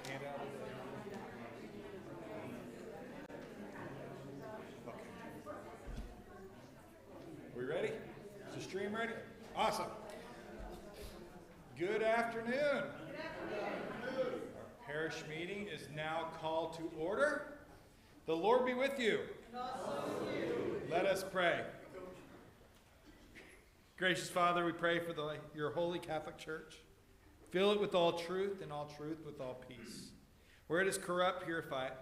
hand out? Okay. We ready? Is the stream ready? Awesome. Good afternoon. Our parish meeting is now called to order. The Lord be with you. And also with you. Let us pray. Gracious Father, we pray for your holy Catholic Church. Fill it with all truth, and all truth with all peace. Where it is corrupt, purify it.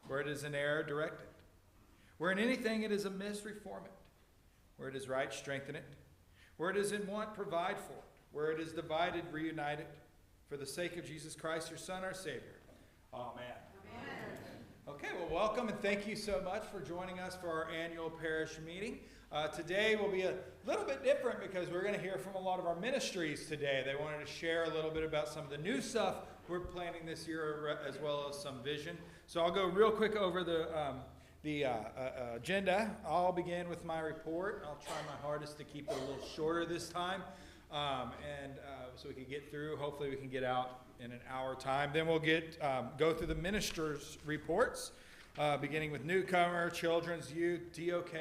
Where it is in error, direct it. Where in anything it is amiss, reform it. Where it is right, strengthen it. Where it is in want, provide for it. Where it is divided, reunite it. For the sake of Jesus Christ, your Son, our Savior. Amen. Amen. Okay, well, welcome, and thank you so much for joining us for our annual parish meeting. Today will be a little bit different because we're going to hear from a lot of our ministries today. They wanted to share a little bit about some of the new stuff we're planning this year, as well as some vision. So I'll go real quick over the agenda. I'll begin with my report. I'll try my hardest to keep it a little shorter this time, so we can get through. Hopefully we can get out in an hour time. Then we'll go through the ministers' reports. Beginning with newcomer, children's, youth, DOK,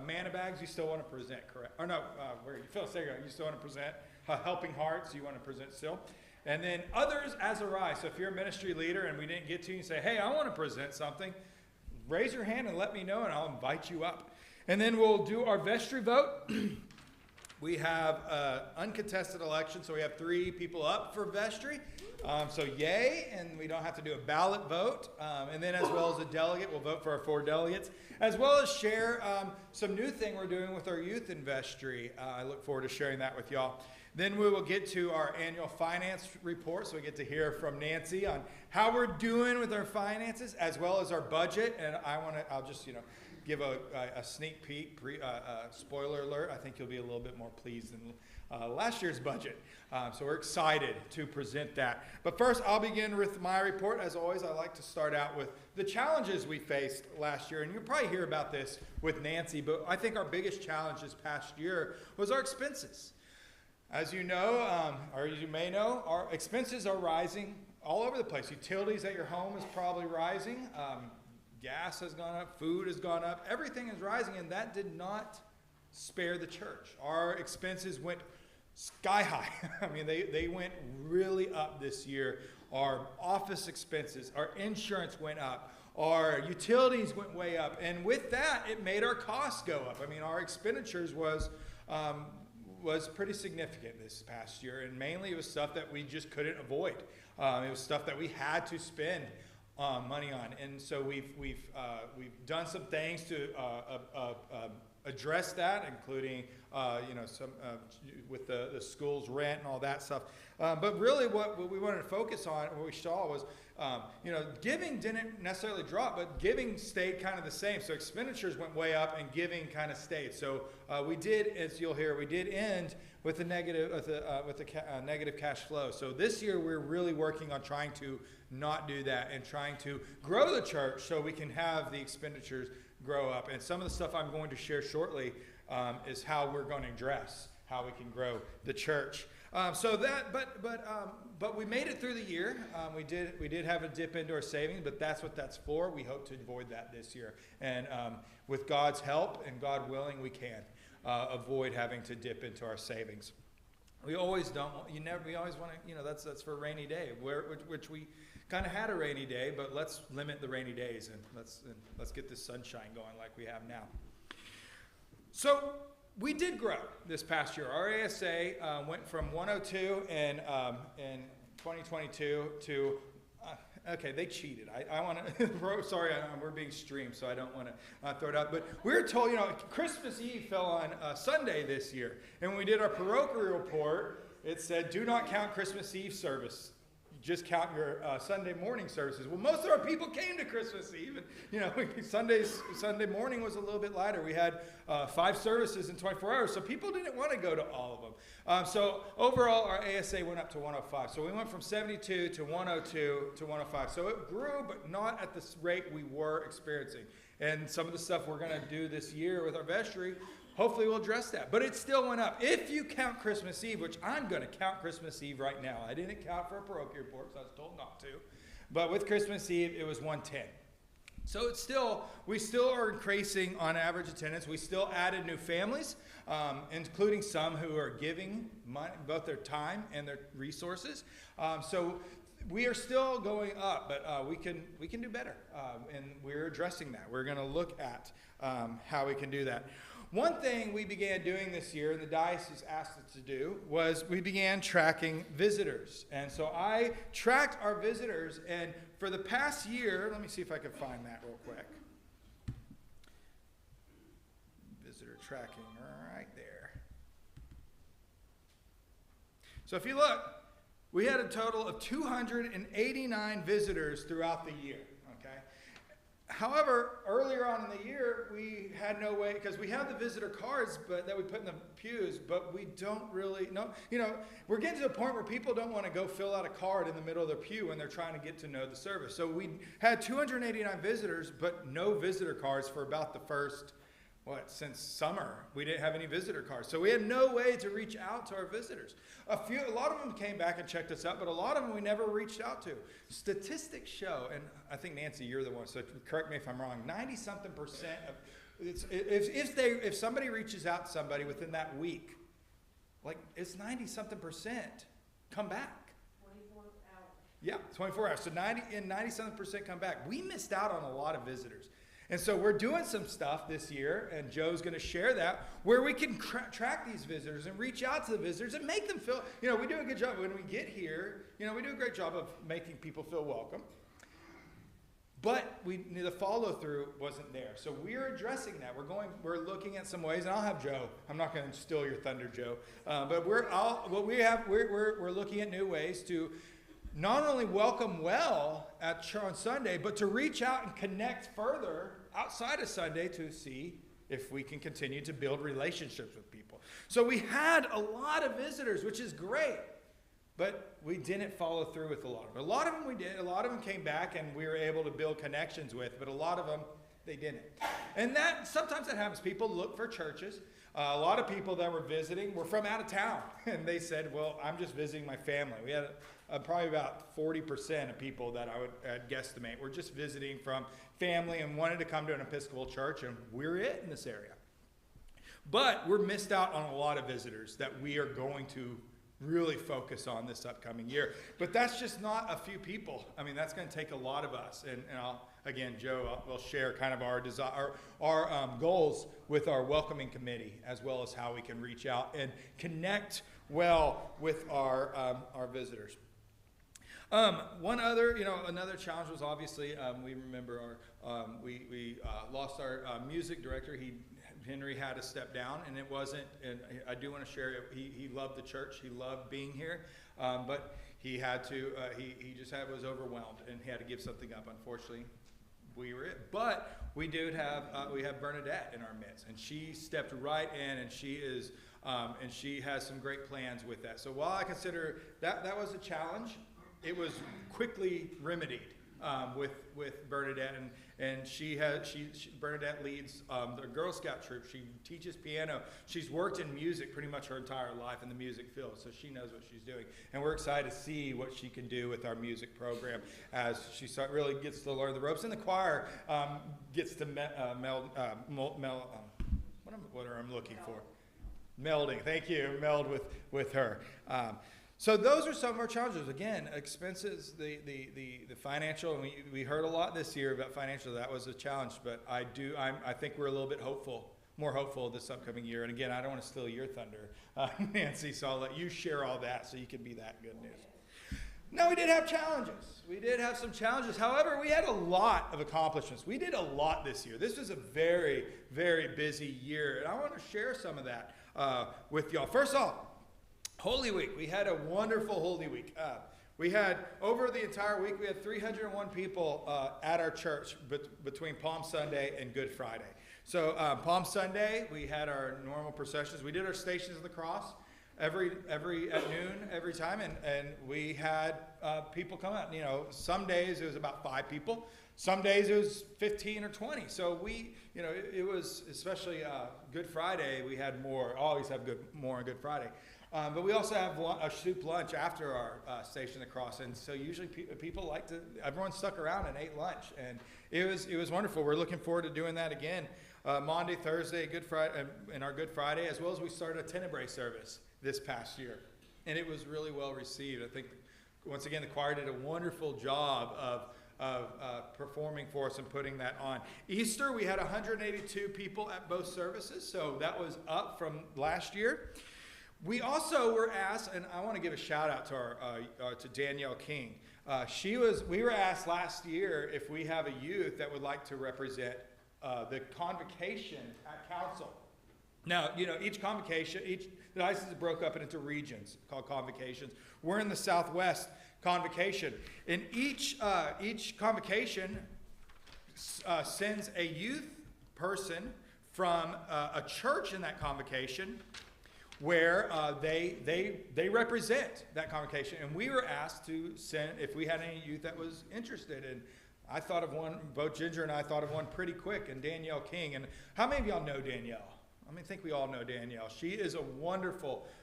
manna bags, you still want to present, correct? Or no, where you Phil, there you go. You still want to present. Helping hearts, you want to present still. And then others as arise. So if you're a ministry leader and we didn't get to you and say, hey, I want to present something, raise your hand and let me know and I'll invite you up. And then we'll do our vestry vote. We have uncontested election, so we have 3 people up for vestry. So yay, and we don't have to do a ballot vote. And then as well as a delegate, we'll vote for our 4 delegates, as well as share some new thing we're doing with our youth in vestry. I look forward to sharing that with y'all. Then we will get to our annual finance report, so we get to hear from Nancy on how we're doing with our finances, as well as our budget. And I'll just, give a sneak peek, spoiler alert. I think you'll be a little bit more pleased than last year's budget. So we're excited to present that. But first, I'll begin with my report. As always, I like to start out with the challenges we faced last year. And you'll probably hear about this with Nancy, but I think our biggest challenge this past year was our expenses. As you know, or as you may know, our expenses are rising all over the place. Utilities at your home is probably rising. Gas has gone up, food has gone up, everything is rising, and that did not spare the church. Our expenses went sky high. I mean, they went really up this year. Our office expenses, our insurance went up, our utilities went way up, and with that, it made our costs go up. I mean, our expenditures was pretty significant this past year, and mainly it was stuff that we just couldn't avoid. It was stuff that we had to spend money on, and so we've done some things to address that, including some with the school's rent and all that stuff. But really, what we wanted to focus on, what we saw was, giving didn't necessarily drop, but giving stayed kind of the same. So expenditures went way up, and giving kind of stayed. So we did, as you'll hear, we did end with a negative negative cash flow. So this year we're really working on trying to not do that and trying to grow the church so we can have the expenditures grow up. And some of the stuff I'm going to share shortly is how we're going to address how we can grow the church. But we made it through the year. We did have a dip into our savings, but that's what that's for. We hope to avoid that this year, and with God's help and God willing, we can avoid having to dip into our savings. We always don't. We always want to. That's for a rainy day, which we kind of had a rainy day, but let's limit the rainy days and let's get this sunshine going like we have now. So we did grow this past year. Our ASA went from 102 in 2022 to okay, they cheated. I want to. Sorry, we're being streamed, so I don't want to throw it out. But we were told, Christmas Eve fell on Sunday this year, and when we did our parochial report, it said, "Do not count Christmas Eve service. Just count your Sunday morning services." Well, most of our people came to Christmas Eve, and Sunday morning was a little bit lighter. We had 5 services in 24 hours, so people didn't want to go to all of them. So overall, our ASA went up to 105. So we went from 72 to 102 to 105. So it grew, but not at the rate we were experiencing. And some of the stuff we're going to do this year with our vestry, hopefully we'll address that. But it still went up. If you count Christmas Eve, which I'm going to count Christmas Eve right now. I didn't count for a parochial report because I was told not to. But with Christmas Eve, it was 110. So we still are increasing on average attendance. We still added new families, including some who are giving money, both their time and their resources. So we are still going up, but we can do better, and we're addressing that. We're going to look at how we can do that. One thing we began doing this year, and the diocese asked us to do, was we began tracking visitors. And so I tracked our visitors, and for the past year, let me see if I can find that real quick. Visitor tracking, right there. So if you look, we had a total of 289 visitors throughout the year. However, earlier on in the year, we had no way, because we have the visitor cards that we put in the pews, but we don't really know. We're getting to the point where people don't want to go fill out a card in the middle of their pew when they're trying to get to know the service. So we had 289 visitors, but no visitor cards for about the first, since summer. We didn't have any visitor cards. So we had no way to reach out to our visitors. A lot of them came back and checked us out, but a lot of them we never reached out to. Statistics show, and I think, Nancy, you're the one, so correct me if I'm wrong, 90-something% of, if somebody reaches out to somebody within that week, it's 90-something% come back. 24 hours. Yeah, 24 hours. So 90-something% come back. We missed out on a lot of visitors. And so we're doing some stuff this year, and Joe's going to share that, where we can track these visitors and reach out to the visitors and make them feel, we do a good job when we get here. We do a great job of making people feel welcome. But the follow-through wasn't there. So we're addressing that. We're looking at some ways, and I'll have Joe. I'm not going to steal your thunder, Joe. But we're looking at new ways to not only welcome well at church on Sunday, but to reach out and connect further outside of Sunday to see if we can continue to build relationships with people. So we had a lot of visitors, which is great, but we didn't follow through with a lot of them. A lot of them we did. A lot of them came back and we were able to build connections with, but a lot of them they didn't. And sometimes that happens. People look for churches. A lot of people that were visiting were from out of town, and they said, well, I'm just visiting my family. We had probably about 40% of people that I'd guesstimate were just visiting from family and wanted to come to an Episcopal church, and we're it in this area. But we're missed out on a lot of visitors that we are going to really focus on this upcoming year. But that's just not a few people. I mean, that's going to take a lot of us. And Joe will share kind of our goals with our welcoming committee, as well as how we can reach out and connect well with our visitors. Another challenge was obviously we remember we lost our music director. Henry had to step down, and it wasn't. And I do want to share it. He loved the church. He loved being here, but he had to. He just was overwhelmed, and he had to give something up. Unfortunately, we were it. But we have Bernadette in our midst, and she stepped right in, and she is and she has some great plans with that. So while I consider that was a challenge, it was quickly remedied with Bernadette, and Bernadette leads the Girl Scout troop. She teaches piano. She's worked in music pretty much her entire life in the music field, so she knows what she's doing. And we're excited to see what she can do with our music program as she really gets to learn the ropes. And the choir gets to meld. What am I looking for? Melding. Thank you. Meld with her. So those are some of our challenges. Again, expenses, the financial, and we heard a lot this year about financial. That was a challenge, but I think we're a little bit more hopeful this upcoming year. And again, I don't want to steal your thunder, Nancy, so I'll let you share all that so you can be that good news. No, we did have challenges. We did have some challenges. However, we had a lot of accomplishments. We did a lot this year. This was a very, very busy year, and I want to share some of that with y'all. First off, Holy Week. We had a wonderful Holy Week. We had, over the entire week, we had 301 people at our church between Palm Sunday and Good Friday. So Palm Sunday, we had our normal processions. We did our Stations of the Cross at noon every time, and we had people come out. Some days it was about 5 people. Some days it was 15 or 20. So it was, especially Good Friday, we had more. Always have more on Good Friday. But we also have a soup lunch after our Station of the Cross, and so usually people like to. Everyone stuck around and ate lunch, and it was wonderful. We're looking forward to doing that again, Monday, Thursday, Good Friday, and our Good Friday, as well as we started a Tenebrae service this past year, and it was really well received. I think once again the choir did a wonderful job of performing for us and putting that on. Easter, we had 182 people at both services, so that was up from last year. We also were asked, and I want to give a shout out to to Danielle King. We were asked last year if we have a youth that would like to represent the convocation at council. Now, each diocese is broke up into regions called convocations. We're in the Southwest convocation, and each convocation sends a youth person from a church in that convocation, where they represent that convocation. And we were asked to send, if we had any youth that was interested. And I thought of one, both Ginger and I thought of one pretty quick, and Danielle King. And how many of y'all know Danielle? I think we all know Danielle. She is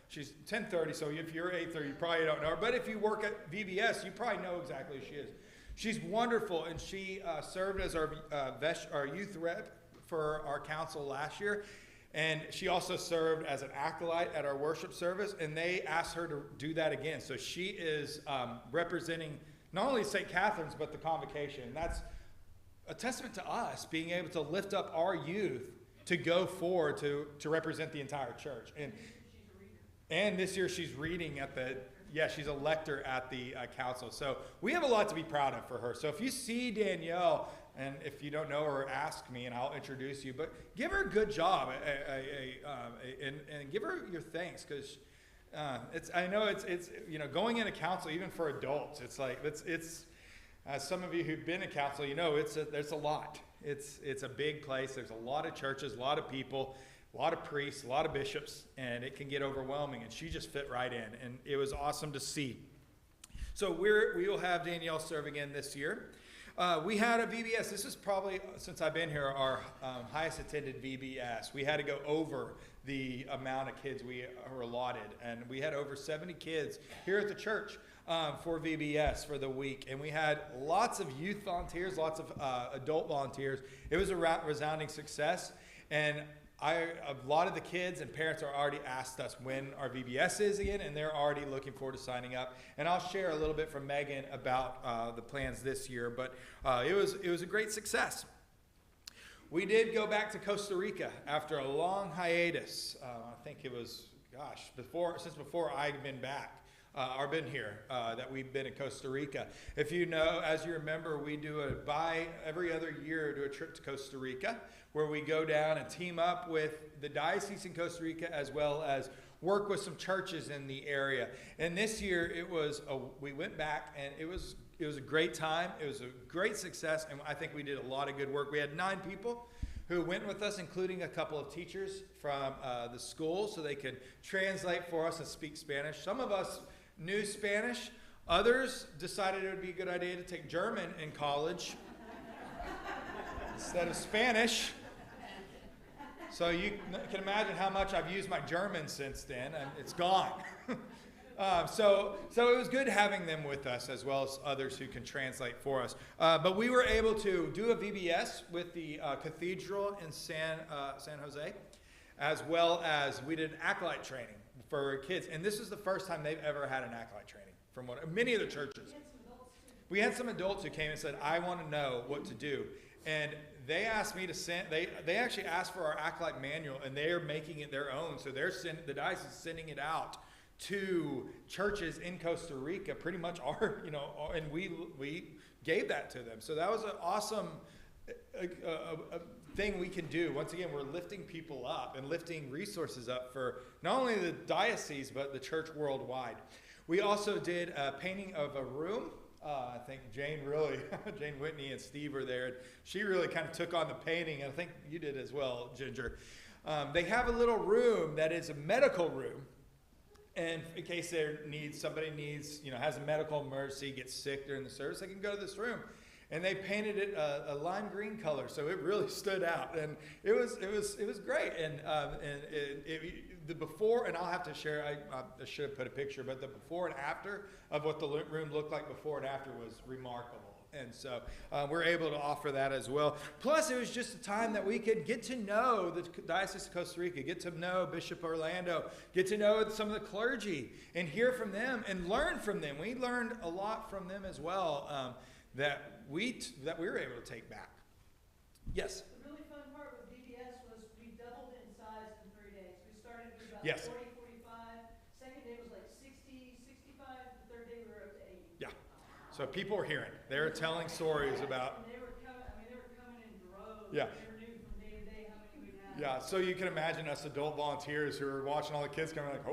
she's 1030, so if you're 830, you probably don't know her. But if you work at VBS, you probably know exactly who she is. She's wonderful, and she served as our youth rep for our council last year. And she also served as an acolyte at our worship service, and they asked her to do that again. So she is representing not only St. Catherine's, but the convocation. And that's a testament to us being able to lift up our youth to go forward to represent the entire church. And this year she's reading she's a lector at the council. So we have a lot to be proud of for her. So if you see Danielle, and if you don't know her, ask me and I'll introduce you. But give her a good job and give her your thanks, because I know it's going into council, even for adults, it's like it's as some of you who've been in council, there's a lot. It's a big place. There's a lot of churches, a lot of people, a lot of priests, a lot of bishops, and it can get overwhelming. And she just fit right in, and it was awesome to see. So we will have Danielle serve again this year. We had a VBS. This is probably, since I've been here, our highest attended VBS. We had to go over the amount of kids we were allotted, and we had over 70 kids here at the church for VBS for the week. And we had lots of youth volunteers, lots of adult volunteers. It was a resounding success, and a lot of the kids and parents are already asked us when our VBS is again, and they're already looking forward to signing up. And I'll share a little bit from Megan about the plans this year, but it was a great success. We did go back to Costa Rica after a long hiatus. I think it was, since before I'd been back. Been here, that we've been in Costa Rica. If you know, as you remember, we do every other year do a trip to Costa Rica, where we go down and team up with the diocese in Costa Rica, as well as work with some churches in the area. And this year we went back, and it was a great time. It was a great success, and I think we did a lot of good work. We had 9 people who went with us, including a couple of teachers from the school, so they could translate for us and speak Spanish. Some of us knew Spanish. Others decided it would be a good idea to take German in college instead of Spanish. So you can imagine how much I've used my German since then, and it's gone. So it was good having them with us, as well as others who can translate for us. But we were able to do a VBS with the cathedral in San Jose, as well as we did acolyte training for kids. And this is the first time they've ever had an acolyte training from many of the churches. We had some adults who came and said, I want to know what to do. And they asked me to send, they actually asked for our acolyte manual, and they are making it their own. So the diocese is sending it out to churches in Costa Rica, pretty much and we gave that to them. So that was an awesome thing we can do. Once again, we're lifting people up and lifting resources up for not only the diocese, but the church worldwide. We also did a painting of a room. I think Jane Whitney and Steve were there. And she really kind of took on the painting, and I think you did as well, Ginger. They have a little room that is a medical room. And in case somebody needs, has a medical emergency, gets sick during the service, they can go to this room. and they painted it a lime green color, so it really stood out, and it was great. And the before, and I'll have to share. I should have put a picture, but the before and after of what the room looked like before and after was remarkable. And so we're able to offer that as well. Plus, it was just a time that we could get to know the Diocese of Costa Rica, get to know Bishop Orlando, get to know some of the clergy, and hear from them and learn from them. We learned a lot from them as well that we were able to take back. Yes? The really fun part with DBS was we doubled in size in 3 days. We started with about Yes. 40, 45. Second day was like 60, 65. The third day we were up to 80. Yeah. So people were hearing. They were telling stories about. And they were coming in droves. Yeah. They knew from day to day how many we'd have. Yeah, so you can imagine us adult volunteers who were watching all the kids coming like,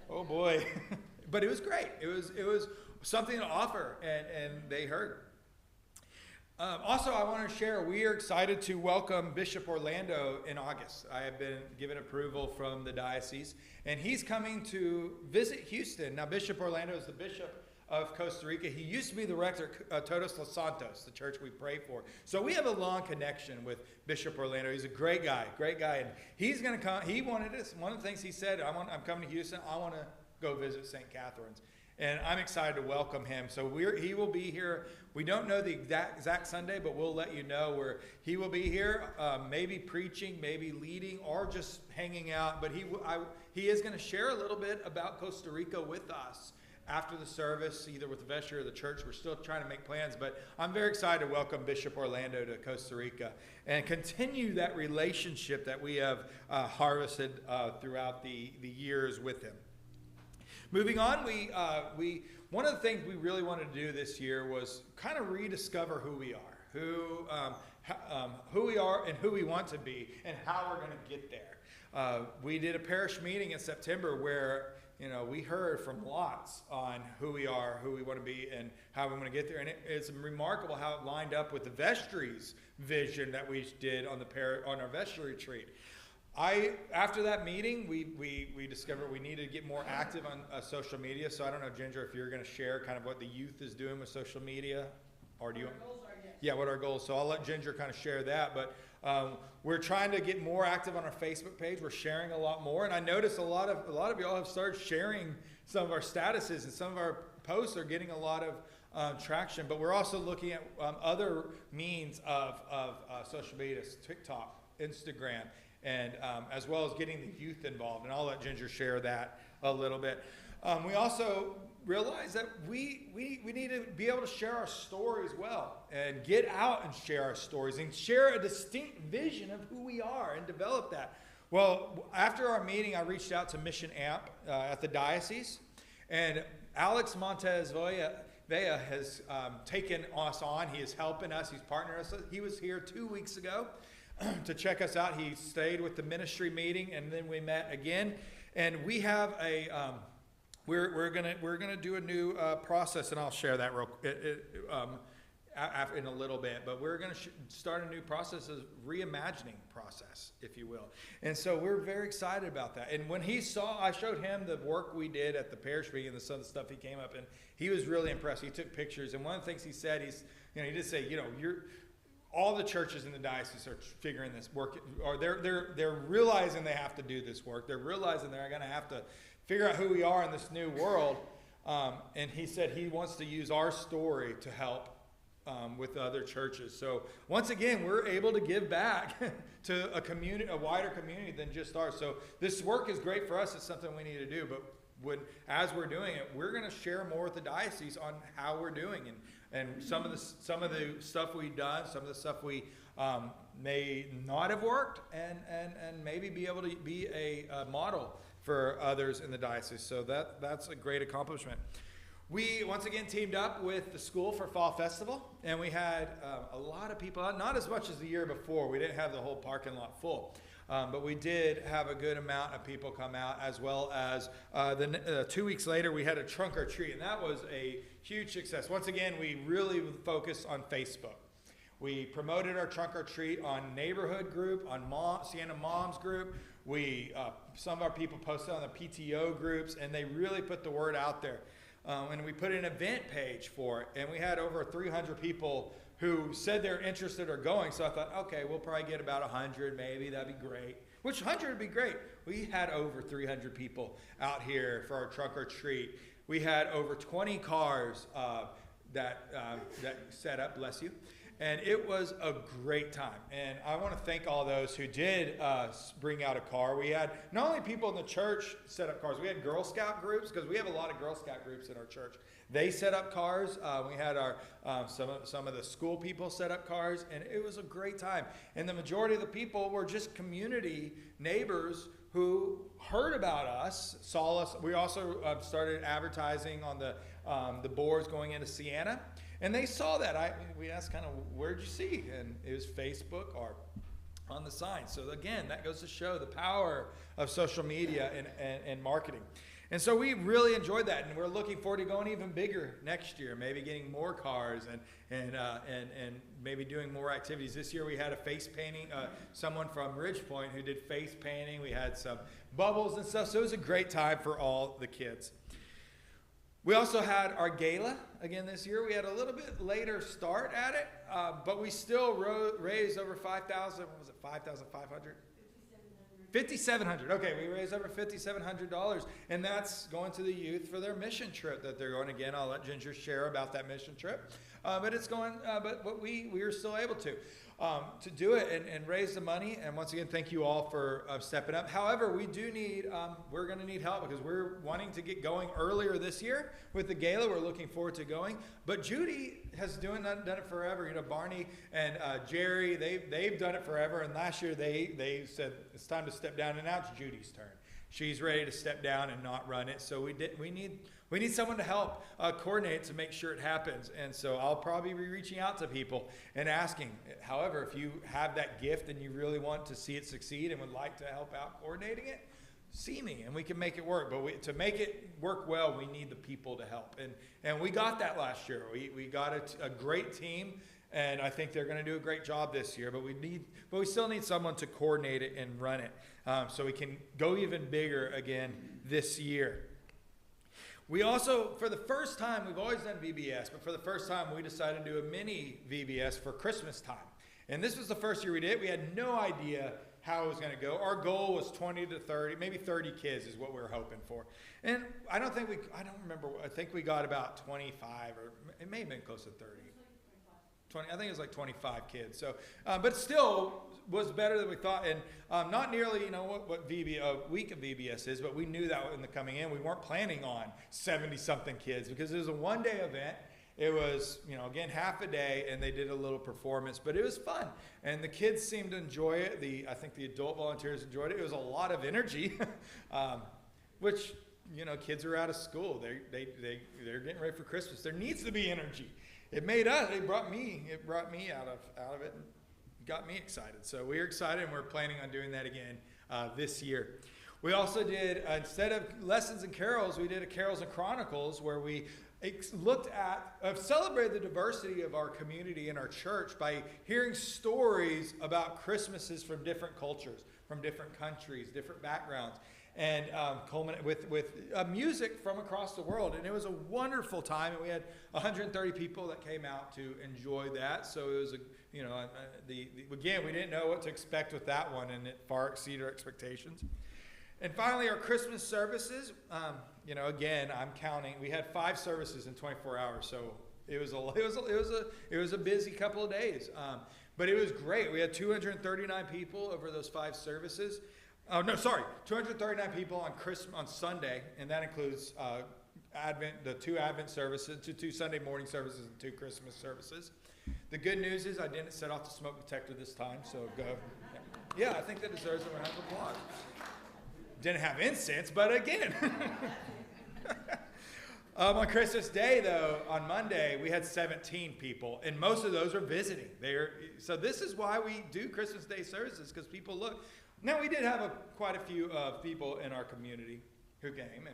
oh boy. But it was great. It was something to offer, and they heard. Also, I want to share, we are excited to welcome Bishop Orlando in August. I have been given approval from the diocese, and he's coming to visit Houston. Now, Bishop Orlando is the bishop of Costa Rica. He used to be the rector of Todos los Santos, the church we pray for. So we have a long connection with Bishop Orlando. He's a great guy, and he's going to come. He wanted us. One of the things he said, I'm coming to Houston. I want to go visit St. Catherine's. And I'm excited to welcome him. So he will be here. We don't know the exact Sunday, but we'll let you know where he will be here, maybe preaching, maybe leading, or just hanging out. But he is going to share a little bit about Costa Rica with us after the service, either with the vestry or the church. We're still trying to make plans, but I'm very excited to welcome Bishop Orlando to Costa Rica and continue that relationship that we have harvested throughout the years with him. Moving on, we one of the things we really wanted to do this year was kind of rediscover who we are, who we are and who we want to be, and how we're going to get there. We did a parish meeting in September where we heard from lots on who we are, who we want to be, and how we want to get there. And it's remarkable how it lined up with the vestry's vision that we did on our vestry retreat. After that meeting, we discovered we needed to get more active on social media. So I don't know, Ginger, if you're going to share kind of what the youth is doing with social media, or do you? What our goals are, yes. Yeah, what our goals. So I'll let Ginger kind of share that. But we're trying to get more active on our Facebook page. We're sharing a lot more, and I noticed a lot of y'all have started sharing some of our statuses, and some of our posts are getting a lot of traction. But we're also looking at other means of social media, TikTok, Instagram, and as well as getting the youth involved. And I'll let Ginger share that a little bit. We also realize that we need to be able to share our stories well, and get out and share our stories, and share a distinct vision of who we are and develop that. Well, after our meeting, I reached out to Mission AMP at the diocese, and Alex Montes Vea has taken us on. He is helping us. He's partnering us. He was here 2 weeks ago to check us out. He stayed with the ministry meeting, and then we met again. And we have we're gonna do a new process, and I'll share that in a little bit. But we're gonna start a new process, a reimagining process, if you will. And so we're very excited about that. And when I showed him the work we did at the parish meeting and some of the stuff he came up, and he was really impressed. He took pictures, and one of the things he said, he did say, all the churches in the diocese are figuring this work, or they're realizing they have to do this work. They're realizing they're going to have to figure out who we are in this new world. And he said he wants to use our story to help with other churches. So once again, we're able to give back to a wider community than just ours. So this work is great for us. It's something we need to do. But as we're doing it, we're going to share more with the diocese on how we're doing, and some of the stuff we've done, some of the stuff we may not have worked, and maybe be able to be a model for others in the diocese. So that's a great accomplishment. We once again teamed up with the school for Fall Festival, and we had a lot of people out, not as much as the year before. We didn't have the whole parking lot full. But we did have a good amount of people come out, as well as 2 weeks later we had a trunk or treat, and that was a huge success. Once again, we really focused on Facebook. We promoted our trunk or treat on neighborhood group, on Sienna Moms group. Some of our people posted on the PTO groups, and they really put the word out there. and we put an event page for it, and we had over 300 people who said they're interested or going. So I thought, okay, we'll probably get about 100 maybe. That'd be great. Which 100 would be great. We had over 300 people out here for our trunk or treat. We had over 20 cars that set up, bless you. And it was a great time. And I want to thank all those who did bring out a car. We had not only people in the church set up cars, we had Girl Scout groups, because we have a lot of Girl Scout groups in our church. They set up cars. We had our some of the school people set up cars, and it was a great time. And the majority of the people were just community neighbors who heard about us, saw us. We also started advertising on the boards going into Sienna. And they saw that. We asked kind of, where'd you see? And it was Facebook or on the sign. So again, that goes to show the power of social media and marketing. And so we really enjoyed that, and we're looking forward to going even bigger next year, maybe getting more cars and maybe doing more activities. This year we had a face painting, someone from Ridgepoint who did face painting. We had some bubbles and stuff, so it was a great time for all the kids. We also had our gala again this year. We had a little bit later start at it, but we still raised over 5,000. What was it? 5,500. $5,700. Okay, we raised over $5,700, and that's going to the youth for their mission trip that they're going. Again, I'll let Ginger share about that mission trip, but it's going. But we were still able to do it and raise the money. And once again, thank you all for stepping up. However, we do need. We're going to need help because we're wanting to get going earlier this year with the gala. We're looking forward to going. But Judy has done it forever. You know, Barney and Jerry, they've done it forever. And last year they said it's time to step down, and now it's Judy's turn. She's ready to step down and not run it. So we need someone to help coordinate to make sure it happens. And so I'll probably be reaching out to people and asking. However, if you have that gift and you really want to see it succeed and would like to help out coordinating it, see me and we can make it work. But to make it work well, we need the people to help. And we got that last year. We got a great team, and I think they're going to do a great job this year. But we still need someone to coordinate it and run it, so we can go even bigger again this year. We also, for the first time, we've always done VBS, but for the first time, we decided to do a mini VBS for Christmas time. And this was the first year we did it. We had no idea how it was going to go. Our goal was 20 to 30, maybe 30 kids is what we were hoping for. And I don't remember, I think we got about 25, or it may have been close to 30. 20, I think it was like 25 kids. So, but still was better than we thought. And not nearly, what a week of VBS is, but we knew that in the coming in. We weren't planning on 70-something kids because it was a one-day event. It was, again, half a day, and they did a little performance, but it was fun. And the kids seemed to enjoy it. I think the adult volunteers enjoyed it. It was a lot of energy, which, kids are out of school. They're getting ready for Christmas. There needs to be energy. It brought me out of it and got me excited. So we're excited, and we're planning on doing that again this year. We also did, instead of lessons and carols, we did a carols and chronicles where we celebrated the diversity of our community and our church by hearing stories about Christmases from different cultures, from different countries, different backgrounds, and culminate with music from across the world. And it was a wonderful time, and we had 130 people that came out to enjoy that. So it was again, we didn't know what to expect with that one, and it far exceeded our expectations. And finally, our Christmas services. Again, I'm counting. We had 5 services in 24 hours, so it was a busy couple of days. But it was great. We had 239 people over those 5 services. 239 people on Sunday, and that includes the 2 Advent services, 2 Sunday morning services, and 2 Christmas services. The good news is I didn't set off the smoke detector this time, so go. Yeah, I think that deserves a round of applause. Didn't have incense, but again. On Christmas Day, though, on Monday, we had 17 people, and most of those are visiting. So this is why we do Christmas Day services, because people look. Now, we did have quite a few people in our community who came,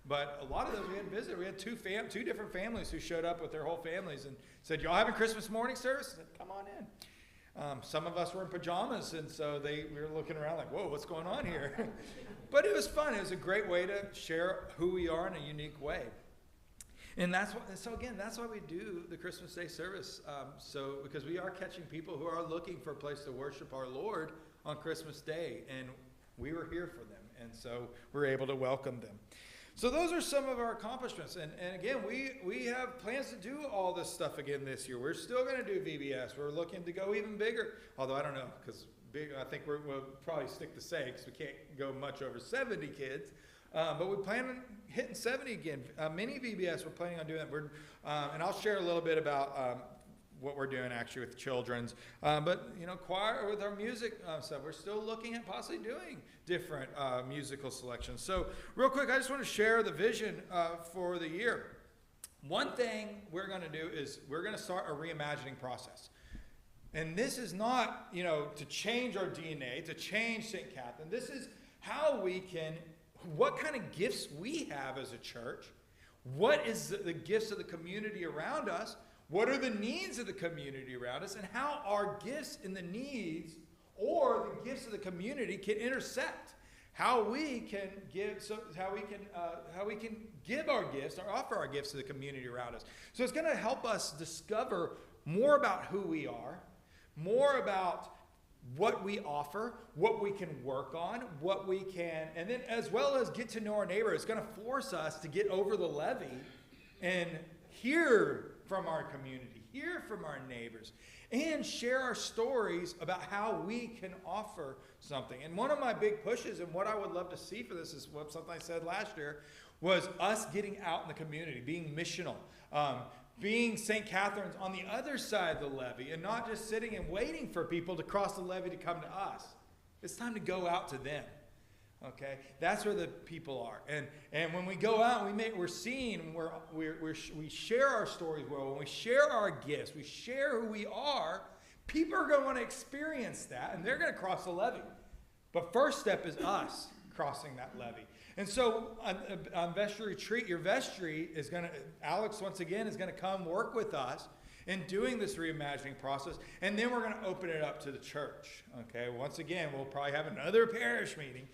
but a lot of those we had visited. We had 2 different families who showed up with their whole families and said, "Y'all having Christmas morning service?" I said, "Come on in." Some of us were in pajamas, and so we were looking around like, whoa, what's going on here? But it was fun. It was a great way to share who we are in a unique way. And that's why we do the Christmas Day service. Because we are catching people who are looking for a place to worship our Lord on Christmas Day, and we were here for them, and so we're able to welcome them. So those are some of our accomplishments, and again, we have plans to do all this stuff again this year. We're still going to do VBS. We're looking to go even bigger, although I don't know, because I think we'll probably stick to 6. We can't go much over 70 kids. But we plan on hitting 70 again. Mini VBS, we're planning on doing that. And I'll share a little bit about what we're doing actually with children's. But, choir with our music stuff, we're still looking at possibly doing different musical selections. So real quick, I just want to share the vision for the year. One thing we're going to do is we're going to start a reimagining process. And this is not, to change our DNA, to change St. Catherine. This is how we can... what kind of gifts we have as a church, what is the gifts of the community around us, what are the needs of the community around us, and how our gifts and the needs or the gifts of the community can intersect, how we can give our gifts or offer our gifts to the community around us. So it's going to help us discover more about who we are, more about what we offer, what we can work on, and then as well as get to know our neighbor. It's going to force us to get over the levee and hear from our community, hear from our neighbors, and share our stories about how we can offer something. And one of my big pushes and what I would love to see for this is something I said last year, was us getting out in the community, being missional. Being St. Catherine's on the other side of the levee and not just sitting and waiting for people to cross the levee to come to us. It's time to go out to them. Okay? That's where the people are. And when we go out, we're seen, we share our stories well. When we share our gifts, we share who we are, people are going to want to experience that, and they're going to cross the levee. But first step is us crossing that levee. And so on vestry retreat, your vestry is going to, Alex once again is going to come work with us in doing this reimagining process. And then we're going to open it up to the church. Okay, once again, we'll probably have another parish meeting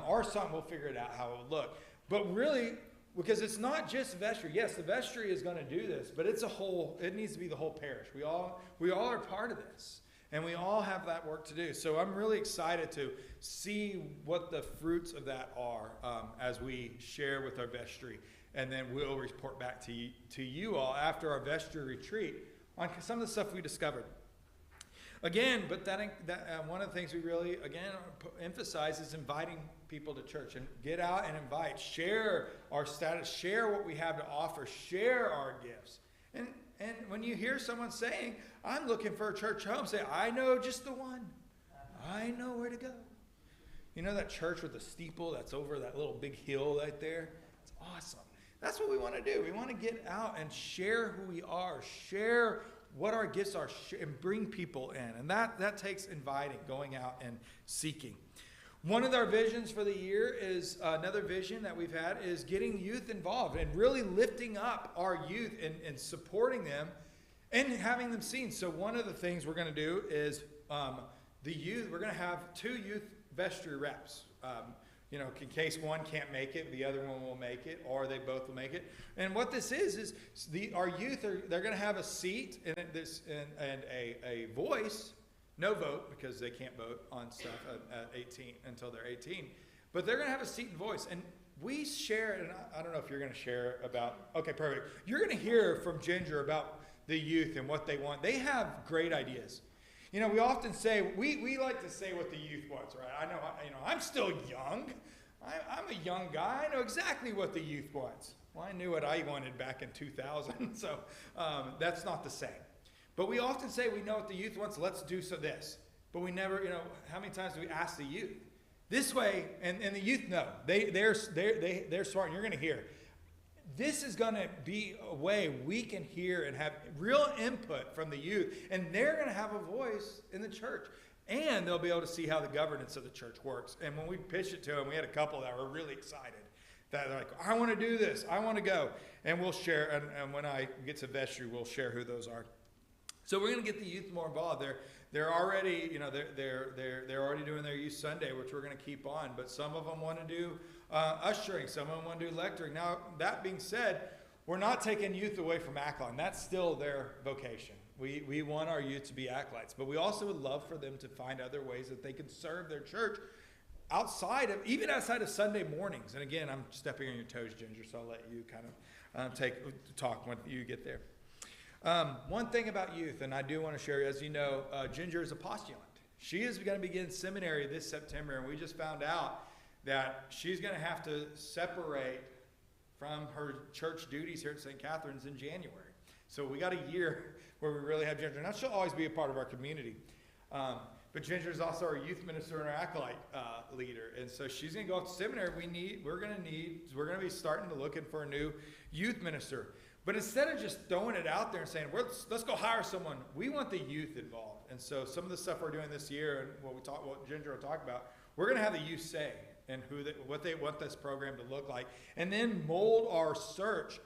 or something. We'll figure it out how it will look. But really, because it's not just vestry. Yes, the vestry is going to do this, but it needs to be the whole parish. We all are part of this. And we all have that work to do. So I'm really excited to see what the fruits of that are as we share with our vestry. And then we'll report back to you all after our vestry retreat on some of the stuff we discovered. Again, but one of the things we really, emphasize is inviting people to church. And get out and invite. Share our status. Share what we have to offer. Share our gifts. And when you hear someone saying, I'm looking for a church home, say, I know just the one. I know where to go. You know that church with the steeple that's over that little big hill right there? It's awesome. That's what we want to do. We want to get out and share who we are, share what our gifts are, and bring people in. And that takes inviting, going out and seeking. One of our visions for the year is another vision that we've had is getting youth involved and really lifting up our youth and supporting them and having them seen. So one of the things we're going to do is the youth, we're going to have 2 youth vestry reps. In case one can't make it, the other one will make it, or they both will make it. And what this is our youth they're going to have a seat and a voice. No vote, because they can't vote on stuff at 18 until they're 18. But they're going to have a seat and voice. And we share, and I don't know if you're going to share about, okay, perfect. You're going to hear from Ginger about the youth and what they want. They have great ideas. We often say, we like to say what the youth wants, right? I know, I'm still young. I'm a young guy. I know exactly what the youth wants. Well, I knew what I wanted back in 2000, so that's not the same. But we often say we know what the youth wants, let's do this. But we never, how many times do we ask the youth? This way, and the youth know. They're smart, and you're going to hear. This is going to be a way we can hear and have real input from the youth. And they're going to have a voice in the church. And they'll be able to see how the governance of the church works. And when we pitched it to them, we had a couple that were really excited. That they're like, I want to do this. I want to go. And we'll share. And when I get to vestry, we'll share who those are. So we're going to get the youth more involved. They're already, they're already doing their Youth Sunday, which we're going to keep on. But some of them want to do ushering. Some of them want to do lecturing. Now, that being said, we're not taking youth away from acolyte. That's still their vocation. We want our youth to be acolytes, but we also would love for them to find other ways that they can serve their church even outside of Sunday mornings. And again, I'm stepping on your toes, Ginger, so I'll let you kind of talk when you get there. One thing about youth, and I do want to share, as you know, Ginger is a postulant. She is going to begin seminary this September, and we just found out that she's going to have to separate from her church duties here at St. Catherine's in January. So we got a year where we really have Ginger. Now, she'll always be a part of our community. But Ginger is also our youth minister and our acolyte leader. And so she's going to go off to seminary. We're going to be starting to looking for a new youth minister. But instead of just throwing it out there and saying, let's go hire someone, we want the youth involved. And so some of the stuff we're doing this year and what Ginger will talk about, we're going to have the youth say and what they want this program to look like. And then mold our search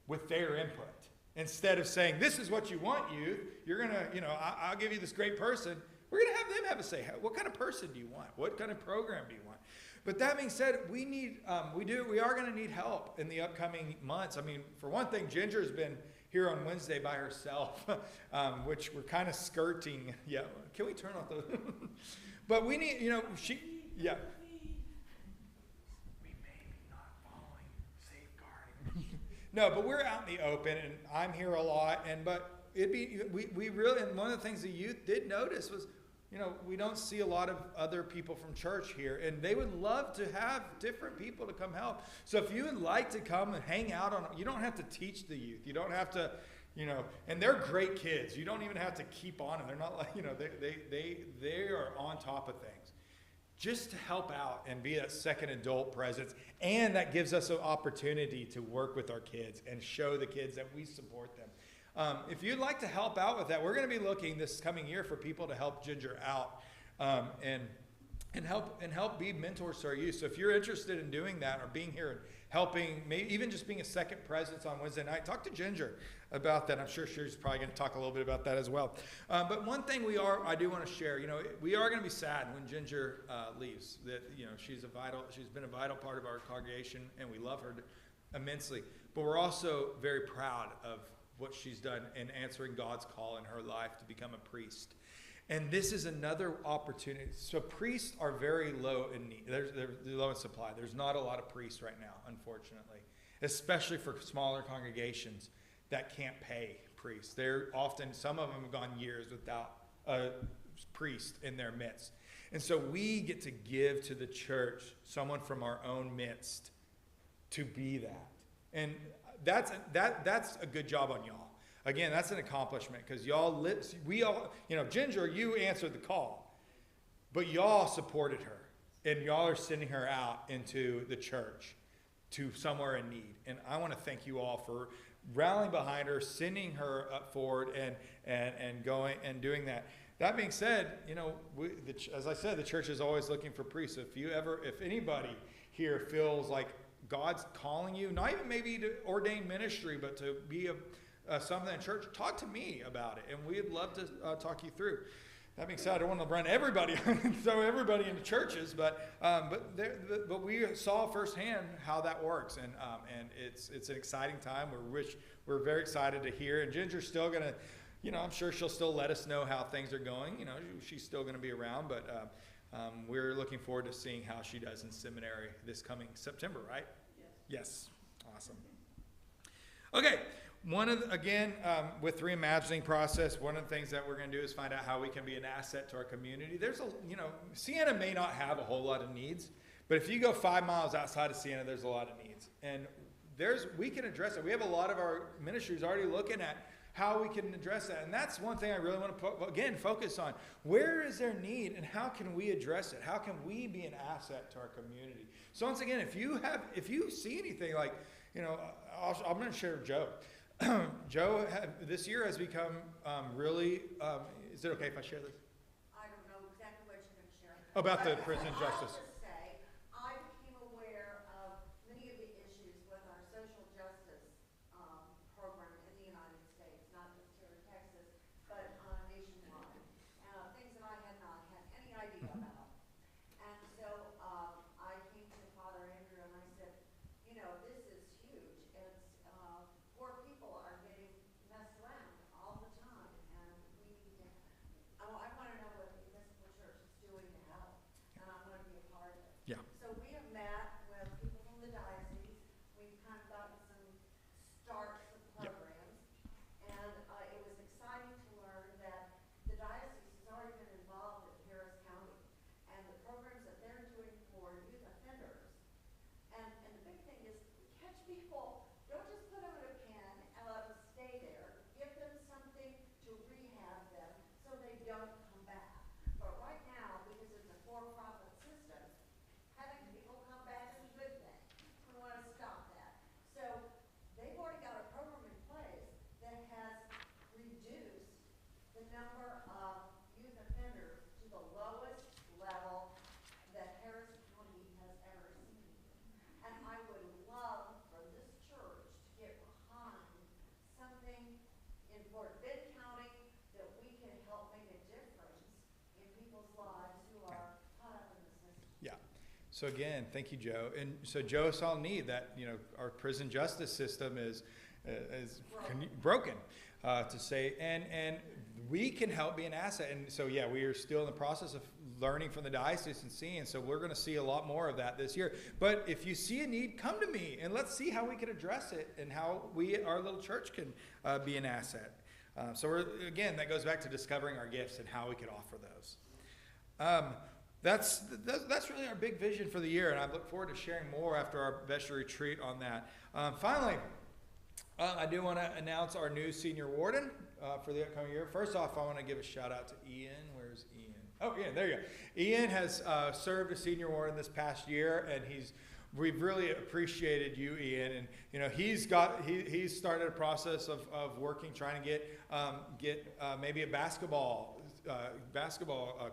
with their input. Instead of saying, this is what you want, youth, you're going to, I'll give you this great person. We're going to have them have a say. What kind of person do you want? What kind of program do you want? But that being said, we are going to need help in the upcoming months. I mean, for one thing, Ginger's been here on Wednesday by herself, which we're kind of skirting. Yeah, can we turn off the? But we need, yeah. We may be not following safeguarding. No, but we're out in the open, and I'm here a lot. But we really, and one of the things the youth did notice was, we don't see a lot of other people from church here, and they would love to have different people to come help. So if you would like to come and hang out you don't have to teach the youth. You don't have to, and they're great kids. You don't even have to keep on them. They're not like, they are on top of things. Just to help out and be that second adult presence, and that gives us an opportunity to work with our kids and show the kids that we support them. If you'd like to help out with that, we're going to be looking this coming year for people to help Ginger out and help be mentors to our youth. So if you're interested in doing that or being here and helping, maybe even just being a second presence on Wednesday night, talk to Ginger about that. I'm sure she's probably going to talk a little bit about that as well. But one thing I do want to share, we are going to be sad when Ginger leaves. That she's been a vital part of our congregation, and we love her immensely. But we're also very proud of what she's done in answering God's call in her life to become a priest. And this is another opportunity. So priests are very low in need. They're low in supply. There's not a lot of priests right now, unfortunately, especially for smaller congregations that can't pay priests. Some of them have gone years without a priest in their midst. And so we get to give to the church someone from our own midst to be that. And that's a good job on y'all. Again, that's an accomplishment because Ginger, you answered the call, but y'all supported her, and y'all are sending her out into the church to somewhere in need. And I want to thank you all for rallying behind her, sending her up forward, and going and doing that. That being said, as I said, the church is always looking for priests. If anybody here feels like God's calling you, not even maybe to ordain ministry, but to be something in church, talk to me about it, and we'd love to talk you through. That being said, I don't want to run everybody, throw everybody into churches, but we saw firsthand how that works, and it's an exciting time. We're very excited to hear, and Ginger's still gonna, I'm sure she'll still let us know how things are going. She's still gonna be around, but we're looking forward to seeing how she does in seminary this coming September, right? Yes. Awesome. Okay. With reimagining process, one of the things that we're going to do is find out how we can be an asset to our community. Sienna may not have a whole lot of needs, but if you go 5 miles outside of Sienna, there's a lot of needs. And we can address it. We have a lot of our ministries already looking at how we can address that. And that's one thing I really want to, focus on. Where is there need, and how can we address it? How can we be an asset to our community? So once again, if you see anything like, I'm going to share Joe. Joe, this year has become really, is it okay if I share this? I don't know exactly what you're going to share. About the prison justice. I will just say, I became aware of many of the issues with our social justice program in the United States, not just here in Texas, but number of youth offenders to the lowest level that Harris County has ever seen. And I would love for this church to get behind something in Fort Bend County that we can help make a difference in people's lives who are caught up in the system. Yeah. So again, thank you, Joe. And so Joe saw a need that, our prison justice system is broken, to say, and we can help be an asset. And so, yeah, we are still in the process of learning from the diocese and seeing. So we're going to see a lot more of that this year. But if you see a need, come to me and let's see how we can address it and how our little church can be an asset. So again, that goes back to discovering our gifts and how we could offer those. That's really our big vision for the year, and I look forward to sharing more after our vestry retreat on that. Finally, I do want to announce our new senior warden for the upcoming year. First off, I want to give a shout out to Ian. Where's Ian? Oh, Ian, there you go. Ian has served as senior warden this past year, and we've really appreciated you, Ian. And he's started a process of working, trying to get maybe a basketball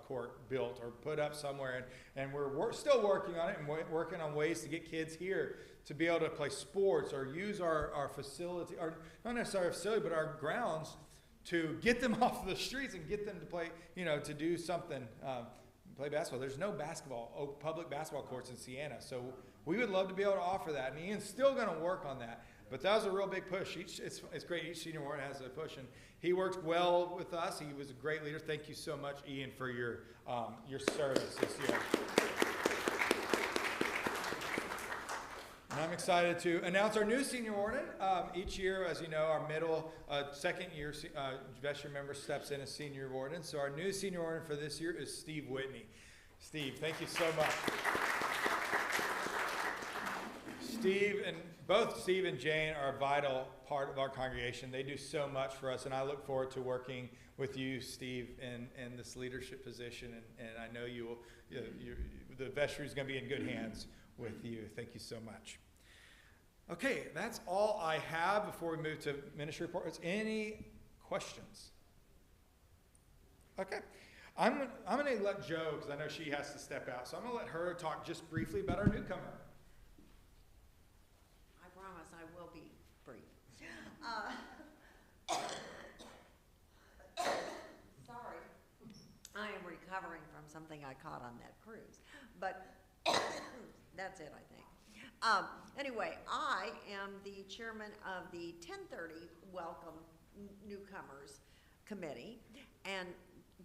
court built or put up somewhere, and we're still working on it and working on ways to get kids here to be able to play sports or use our facility, or not necessarily our facility, but our grounds, to get them off the streets and get them to play, to do something, play basketball. There's no public basketball courts in Sienna, so we would love to be able to offer that, and Ian's still going to work on that. But that was a real big push. It's great. Each senior warden has a push, and he worked well with us. He was a great leader. Thank you so much, Ian, for your service this year. And I'm excited to announce our new senior warden. Each year, as you know, our middle second year vestry member steps in as senior warden. So our new senior warden for this year is Steve Whitney. Steve, thank you so much. Both Steve and Jane are a vital part of our congregation. They do so much for us, and I look forward to working with you, Steve, in this leadership position. And I know the vestry is going to be in good hands with you. Thank you so much. Okay, that's all I have before we move to ministry reports. Any questions? Okay. I'm going to let Jo, because I know she has to step out, so I'm going to let her talk just briefly about our newcomer. I will be brief. Sorry. I am recovering from something I caught on that cruise. But that's it, I think. Anyway, I am the chairman of the 1030 Welcome Newcomers Committee. And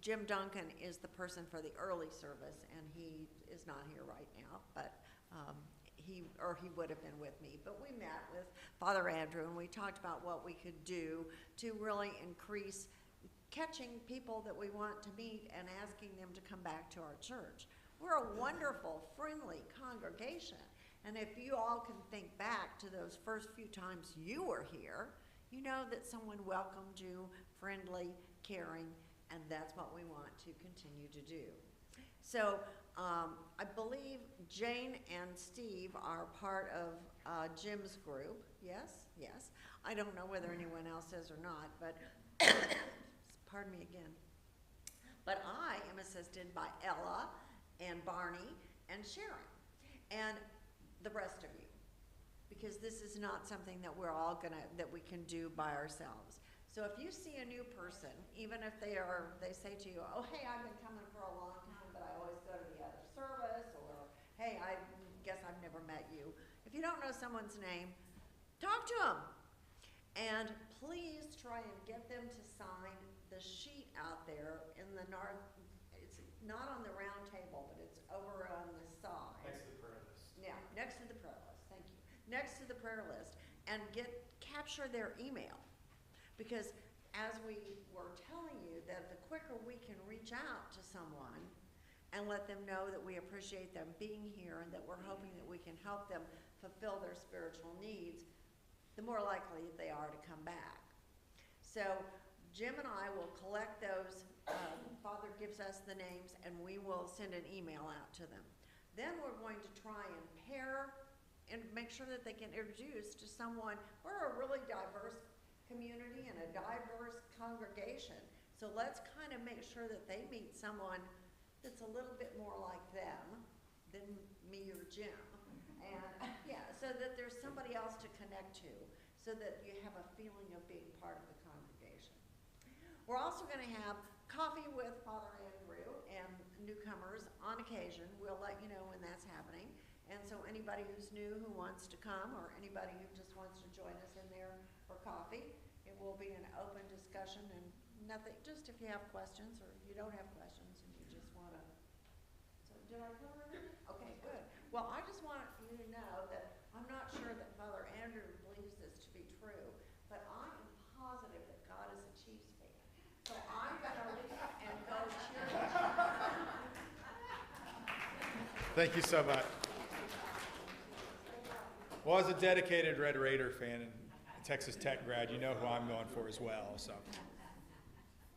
Jim Duncan is the person for the early service, and he is not here right now, but he would have been with me. But we met with Father Andrew, and we talked about what we could do to really increase catching people that we want to meet and asking them to come back to our church. We're a wonderful, friendly congregation. And if you all can think back to those first few times you were here, you know that someone welcomed you, friendly, caring, and that's what we want to continue to do. So I believe Jane and Steve are part of Jim's group. Yes? Yes. I don't know whether anyone else is or not, but pardon me again. But I am assisted by Ella and Barney and Sharon and the rest of you, because this is not something that we're all that we can do by ourselves. So if you see a new person, even if they say to you, oh, hey, I've been coming for a long time, but I always go to the other service, or hey, I guess I've never met you. If you don't know someone's name, talk to them. And please try and get them to sign the sheet out there in the it's not on the round table, but it's over on the side. Next to the prayer list. Yeah, next to the prayer list, thank you. Next to the prayer list, and capture their email. Because as we were telling you, that the quicker we can reach out to someone and let them know that we appreciate them being here and that we're hoping that we can help them fulfill their spiritual needs, the more likely they are to come back. So Jim and I will collect those. Father gives us the names, and we will send an email out to them. Then we're going to try and pair and make sure that they can introduce to someone. We're a really diverse community and a diverse congregation. So let's kind of make sure that they meet someone that's a little bit more like them than me or Jim. And, yeah, so that there's somebody else to connect to, so that you have a feeling of being part of the congregation. We're also gonna have coffee with Father Andrew and newcomers on occasion. We'll let you know when that's happening. And so anybody who's new who wants to come, or anybody who just wants to join us in there for coffee, it will be an open discussion and nothing, just if you have questions or if you don't have questions and you just wanna, so did I cover everything? Okay, good. Well, I just want you to know that I'm not sure that Father Andrew believes this to be true, but I am positive that God is a Chiefs fan. So I'm gonna leave and go cheer them. Thank you so much. Well, as a dedicated Red Raider fan and Texas Tech grad, you know who I'm going for as well. So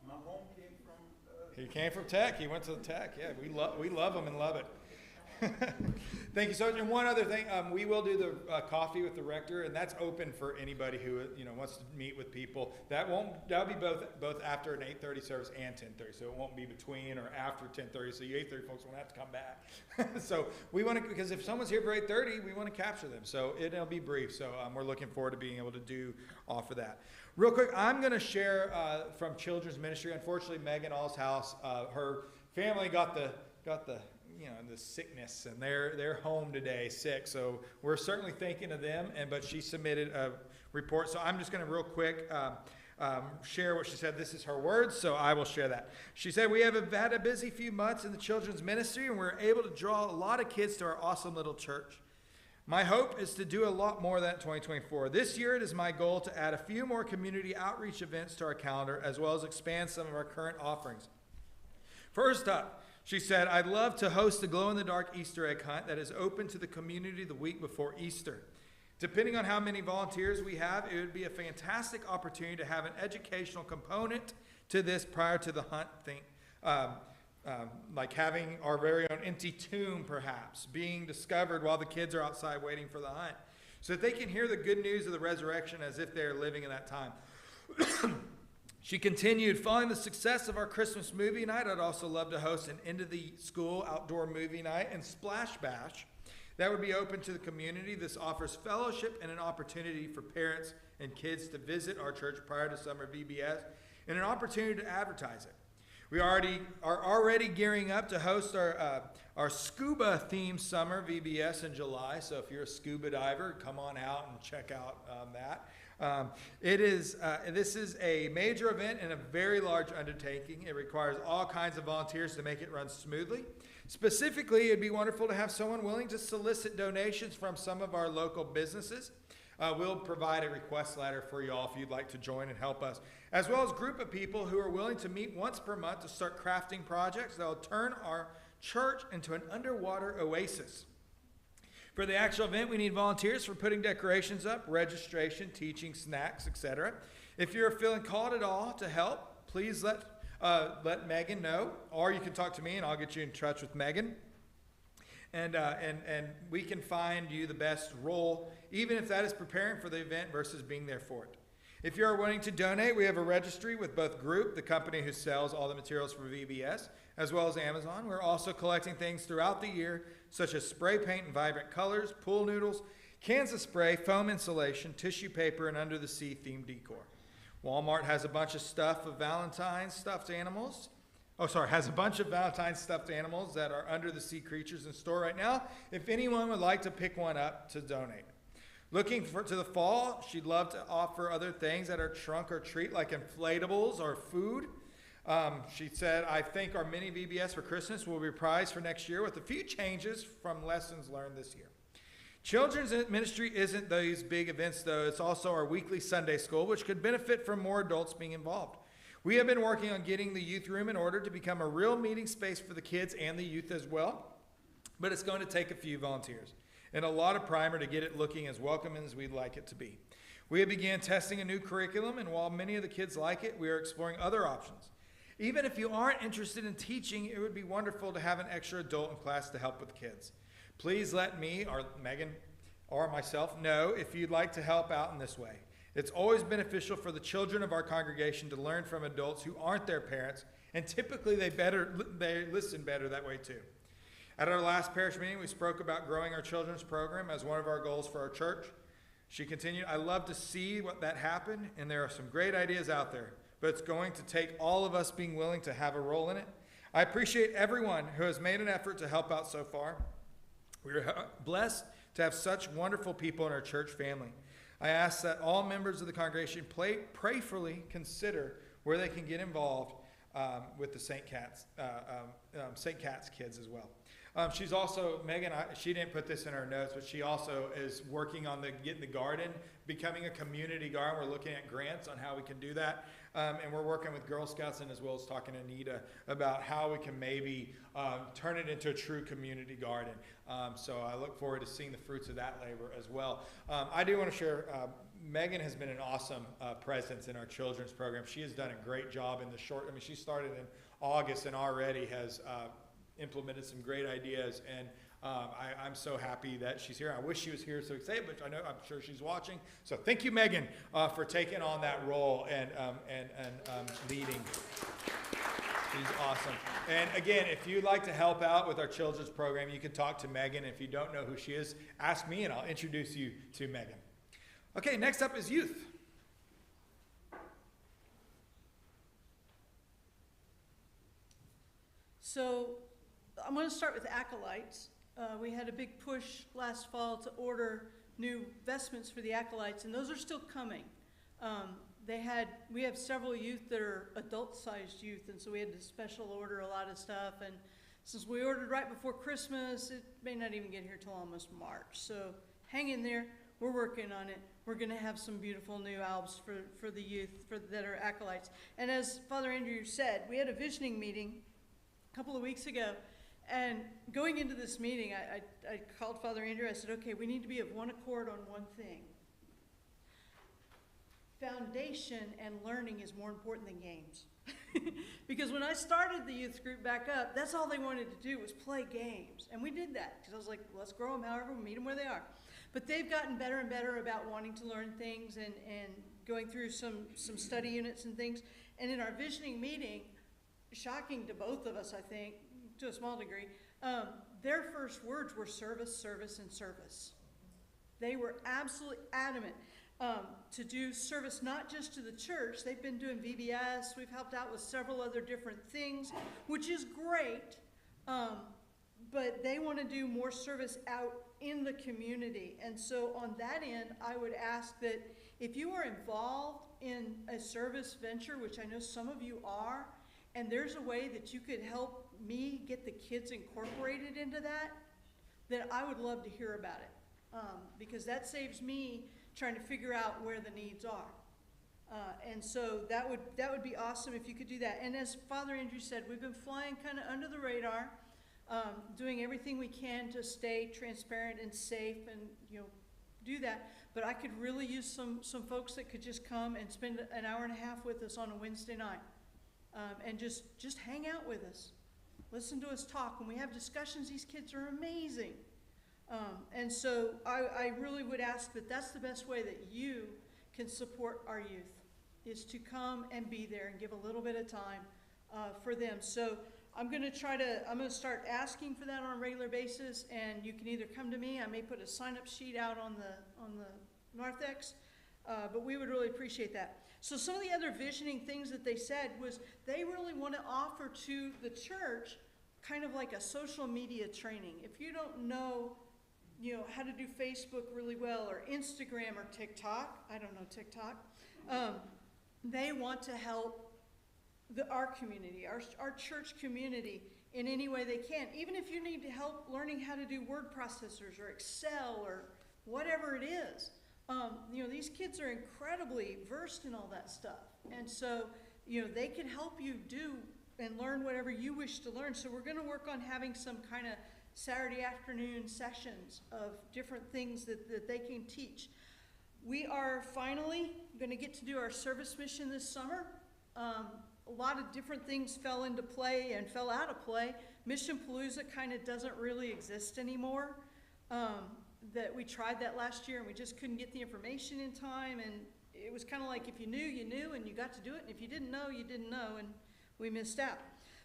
My home came from. he came from Tech. He went to the Tech. Yeah, we love him and love it. Thank you so much. And one other thing, we will do the coffee with the rector, and that's open for anybody who wants to meet with people. That'll be both after an 8:30 service and 10:30, so it won't be between or after 10:30. So you 8:30 folks won't have to come back. So we want to, because if someone's here for 8:30, we want to capture them. So it'll be brief. So we're looking forward to being able to offer that. Real quick, I'm going to share from children's ministry. Unfortunately, Megan All's house, her family got the the sickness, and they're home today sick. So we're certainly thinking of them. But she submitted a report. So I'm just going to real quick share what she said. This is her words, so I will share that. She said, "We have had a busy few months in the children's ministry, and we're able to draw a lot of kids to our awesome little church. My hope is to do a lot more of that in 2024. This year, it is my goal to add a few more community outreach events to our calendar, as well as expand some of our current offerings. First up," she said, "I'd love to host a glow-in-the-dark Easter egg hunt that is open to the community the week before Easter. Depending on how many volunteers we have, it would be a fantastic opportunity to have an educational component to this prior to the hunt thing. Like having our very own empty tomb, perhaps, being discovered while the kids are outside waiting for the hunt, so that they can hear the good news of the resurrection as if they're living in that time." She continued, "Following the success of our Christmas movie night, I'd also love to host an end-of-the-school outdoor movie night and splash bash that would be open to the community. This offers fellowship and an opportunity for parents and kids to visit our church prior to summer VBS, and an opportunity to advertise it. We are already gearing up to host our scuba-themed summer VBS in July. So if you're a scuba diver, come on out and check out that. This is a major event and a very large undertaking. It requires all kinds of volunteers to make it run smoothly. Specifically, it'd be wonderful to have someone willing to solicit donations from some of our local businesses. We'll provide a request letter for you all if you'd like to join and help us, as well as a group of people who are willing to meet once per month to start crafting projects that will turn our church into an underwater oasis. For the actual event, we need volunteers for putting decorations up, registration, teaching, snacks, etc. If you're feeling called at all to help, please let Megan know, or you can talk to me and I'll get you in touch with Megan. And we can find you the best role, even if that is preparing for the event versus being there for it. If you are wanting to donate, we have a registry with both Group, the company who sells all the materials for VBS, as well as Amazon. We're also collecting things throughout the year, such as spray paint in vibrant colors, pool noodles, cans of spray, foam insulation, tissue paper, and under-the-sea themed decor. Walmart has a bunch of Valentine's stuffed animals that are under-the-sea creatures in store right now, if anyone would like to pick one up to donate. Looking to the fall, she'd love to offer other things that are trunk or treat, like inflatables or food. She said, "I think our mini VBS for Christmas will be prized for next year with a few changes from lessons learned this year." Children's ministry isn't these big events, though. It's also our weekly Sunday school, which could benefit from more adults being involved. We have been working on getting the youth room in order to become a real meeting space for the kids and the youth as well, but it's going to take a few volunteers and a lot of primer to get it looking as welcoming as we'd like it to be. We have began testing a new curriculum, and while many of the kids like it, we are exploring other options. Even if you aren't interested in teaching, it would be wonderful to have an extra adult in class to help with the kids. Please let me or Megan or myself know if you'd like to help out in this way. It's always beneficial for the children of our congregation to learn from adults who aren't their parents, and typically they listen better that way too. At our last parish meeting, we spoke about growing our children's program as one of our goals for our church. She continued, I love to see what that happen, and there are some great ideas out there, but it's going to take all of us being willing to have a role in it. I appreciate everyone who has made an effort to help out so far. We are blessed to have such wonderful people in our church family. I ask that all members of the congregation prayerfully consider where they can get involved with the St. Cat's kids as well. She's also, Megan, she didn't put this in her notes, but she also is working on getting the garden, becoming a community garden. We're looking at grants on how we can do that. And we're working with Girl Scouts and as well as talking to Anita about how we can maybe turn it into a true community garden. So I look forward to seeing the fruits of that labor as well. I do want to share, Megan has been an awesome presence in our children's program. She has done a great job in the she started in August and already has implemented some great ideas, and I'm so happy that she's here. I wish she was here so excited, but I'm sure she's watching. So thank you, Megan, for taking on that role and leading. She's awesome. And again, if you'd like to help out with our children's program, you can talk to Megan. If you don't know who she is, ask me and I'll introduce you to Megan. Okay, next up is youth. So I'm going to start with acolytes. We had a big push last fall to order new vestments for the acolytes, and those are still coming. We have several youth that are adult-sized youth, and so we had to special order a lot of stuff. And since we ordered right before Christmas, it may not even get here till almost March. So hang in there. We're working on it. We're going to have some beautiful new albs for the youth that are acolytes. And as Father Andrew said, we had a visioning meeting a couple of weeks ago. And going into this meeting, I called Father Andrew. I said, okay, we need to be of one accord on one thing. Foundation and learning is more important than games. Because when I started the youth group back up, that's all they wanted to do was play games. And we did that because I was like, let's grow them however, meet them where they are. But they've gotten better and better about wanting to learn things and going through some study units and things. And in our visioning meeting, shocking to both of us, I think, to a small degree, their first words were service, service, and service. They were absolutely adamant to do service not just to the church. They've been doing VBS. We've helped out with several other different things, which is great, but they want to do more service out in the community. And so on that end, I would ask that if you are involved in a service venture, which I know some of you are, and there's a way that you could help me get the kids incorporated into that, then I would love to hear about it, because that saves me trying to figure out where the needs are. And so that would be awesome if you could do that. And as Father Andrew said, we've been flying kind of under the radar, doing everything we can to stay transparent and safe and do that. But I could really use some folks that could just come and spend an hour and a half with us on a Wednesday night. And just hang out with us. Listen to us talk. When we have discussions, these kids are amazing. And so I really would ask that that's the best way that you can support our youth, is to come and be there and give a little bit of time for them. So I'm going to start asking for that on a regular basis, and you can either come to me. I may put a sign-up sheet out on the narthex, but we would really appreciate that. So some of the other visioning things that they said was they really want to offer to the church kind of like a social media training. If you don't know, how to do Facebook really well, or Instagram or TikTok, I don't know TikTok, they want to help our community, our church community in any way they can. Even if you need to help learning how to do word processors or Excel or whatever it is. These kids are incredibly versed in all that stuff. And so, they can help you do and learn whatever you wish to learn. So we're going to work on having some kind of Saturday afternoon sessions of different things that they can teach. We are finally going to get to do our service mission this summer. A lot of different things fell into play and fell out of play. Mission Palooza kind of doesn't really exist anymore. That we tried that last year and we just couldn't get the information in time, and it was kind of like if you knew, you knew, and you got to do it, and if you didn't know, you didn't know, and we missed out.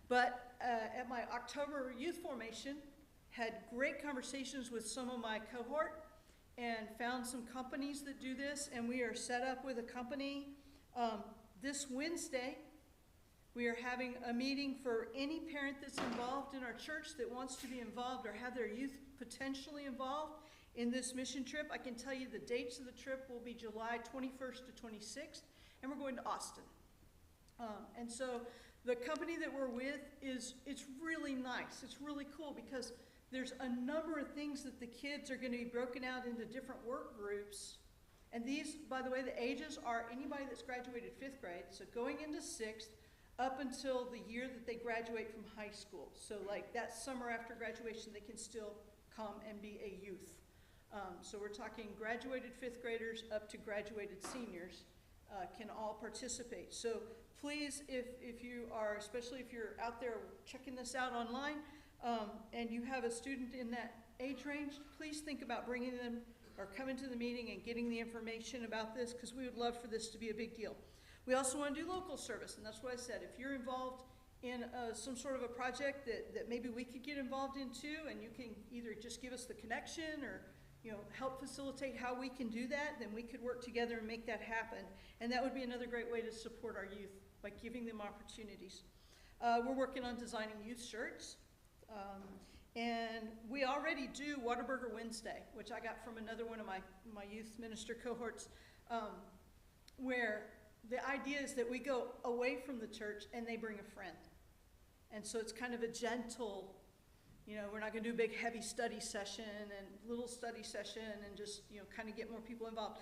But at my October youth formation, had great conversations with some of my cohort and found some companies that do this, and we are set up with a company. This Wednesday, we are having a meeting for any parent that's involved in our church that wants to be involved or have their youth potentially involved in this mission trip. I can tell you the dates of the trip will be July 21st to 26th, and we're going to Austin. And so the company that we're with it's really nice. It's really cool because there's a number of things that the kids are going to be broken out into different work groups. And these, by the way, the ages are anybody that's graduated 5th grade, so going into 6th, up until the year that they graduate from high school. So like that summer after graduation, they can still come and be a youth. So we're talking graduated 5th graders up to graduated seniors can all participate. So please, if you are, especially if you're out there checking this out online, and you have a student in that age range, please think about bringing them or coming to the meeting and getting the information about this, because we would love for this to be a big deal. We also want to do local service, and that's what I said. If you're involved in some sort of a project that maybe we could get involved in too, and you can either just give us the connection or help facilitate how we can do that, then we could work together and make that happen. And that would be another great way to support our youth, by giving them opportunities. We're working on designing youth shirts. And we already do Whataburger Wednesday, which I got from another one of my youth minister cohorts, where the idea is that we go away from the church and they bring a friend. And so it's kind of a gentle, we're not going to do a big heavy study session and little study session and just, kind of get more people involved.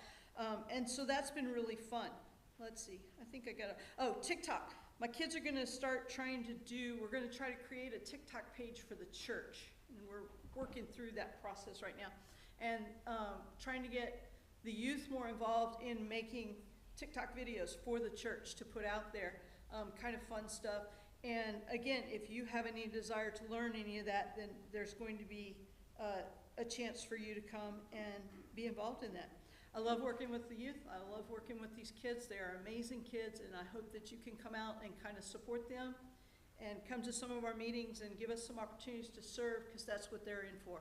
And so that's been really fun. Let's see, I think I got TikTok. My kids are going to start we're going to try to create a TikTok page for the church. And we're working through that process right now. And trying to get the youth more involved in making TikTok videos for the church to put out there, kind of fun stuff. And again, if you have any desire to learn any of that, then there's going to be a chance for you to come and be involved in that. I love working with the youth. I love working with these kids. They are amazing kids, and I hope that you can come out and kind of support them and come to some of our meetings and give us some opportunities to serve, because that's what they're in for.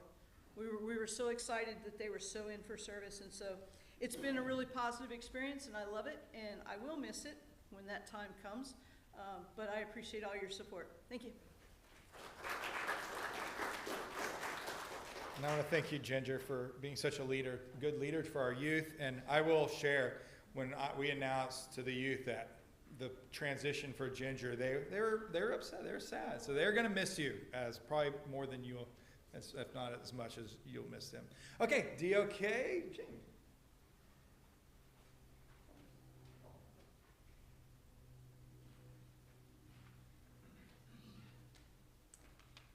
We were so excited that they were so in for service, and so it's been a really positive experience, and I love it, and I will miss it when that time comes, but I appreciate all your support. Thank you. And I want to thank you, Ginger, for being such a leader, good leader for our youth. And I will share, when we announced to the youth that the transition for Ginger, they were upset, they were sad. So they're going to miss you, as probably more than you will, if not as much as you'll miss them. Okay, DOK, Jamie.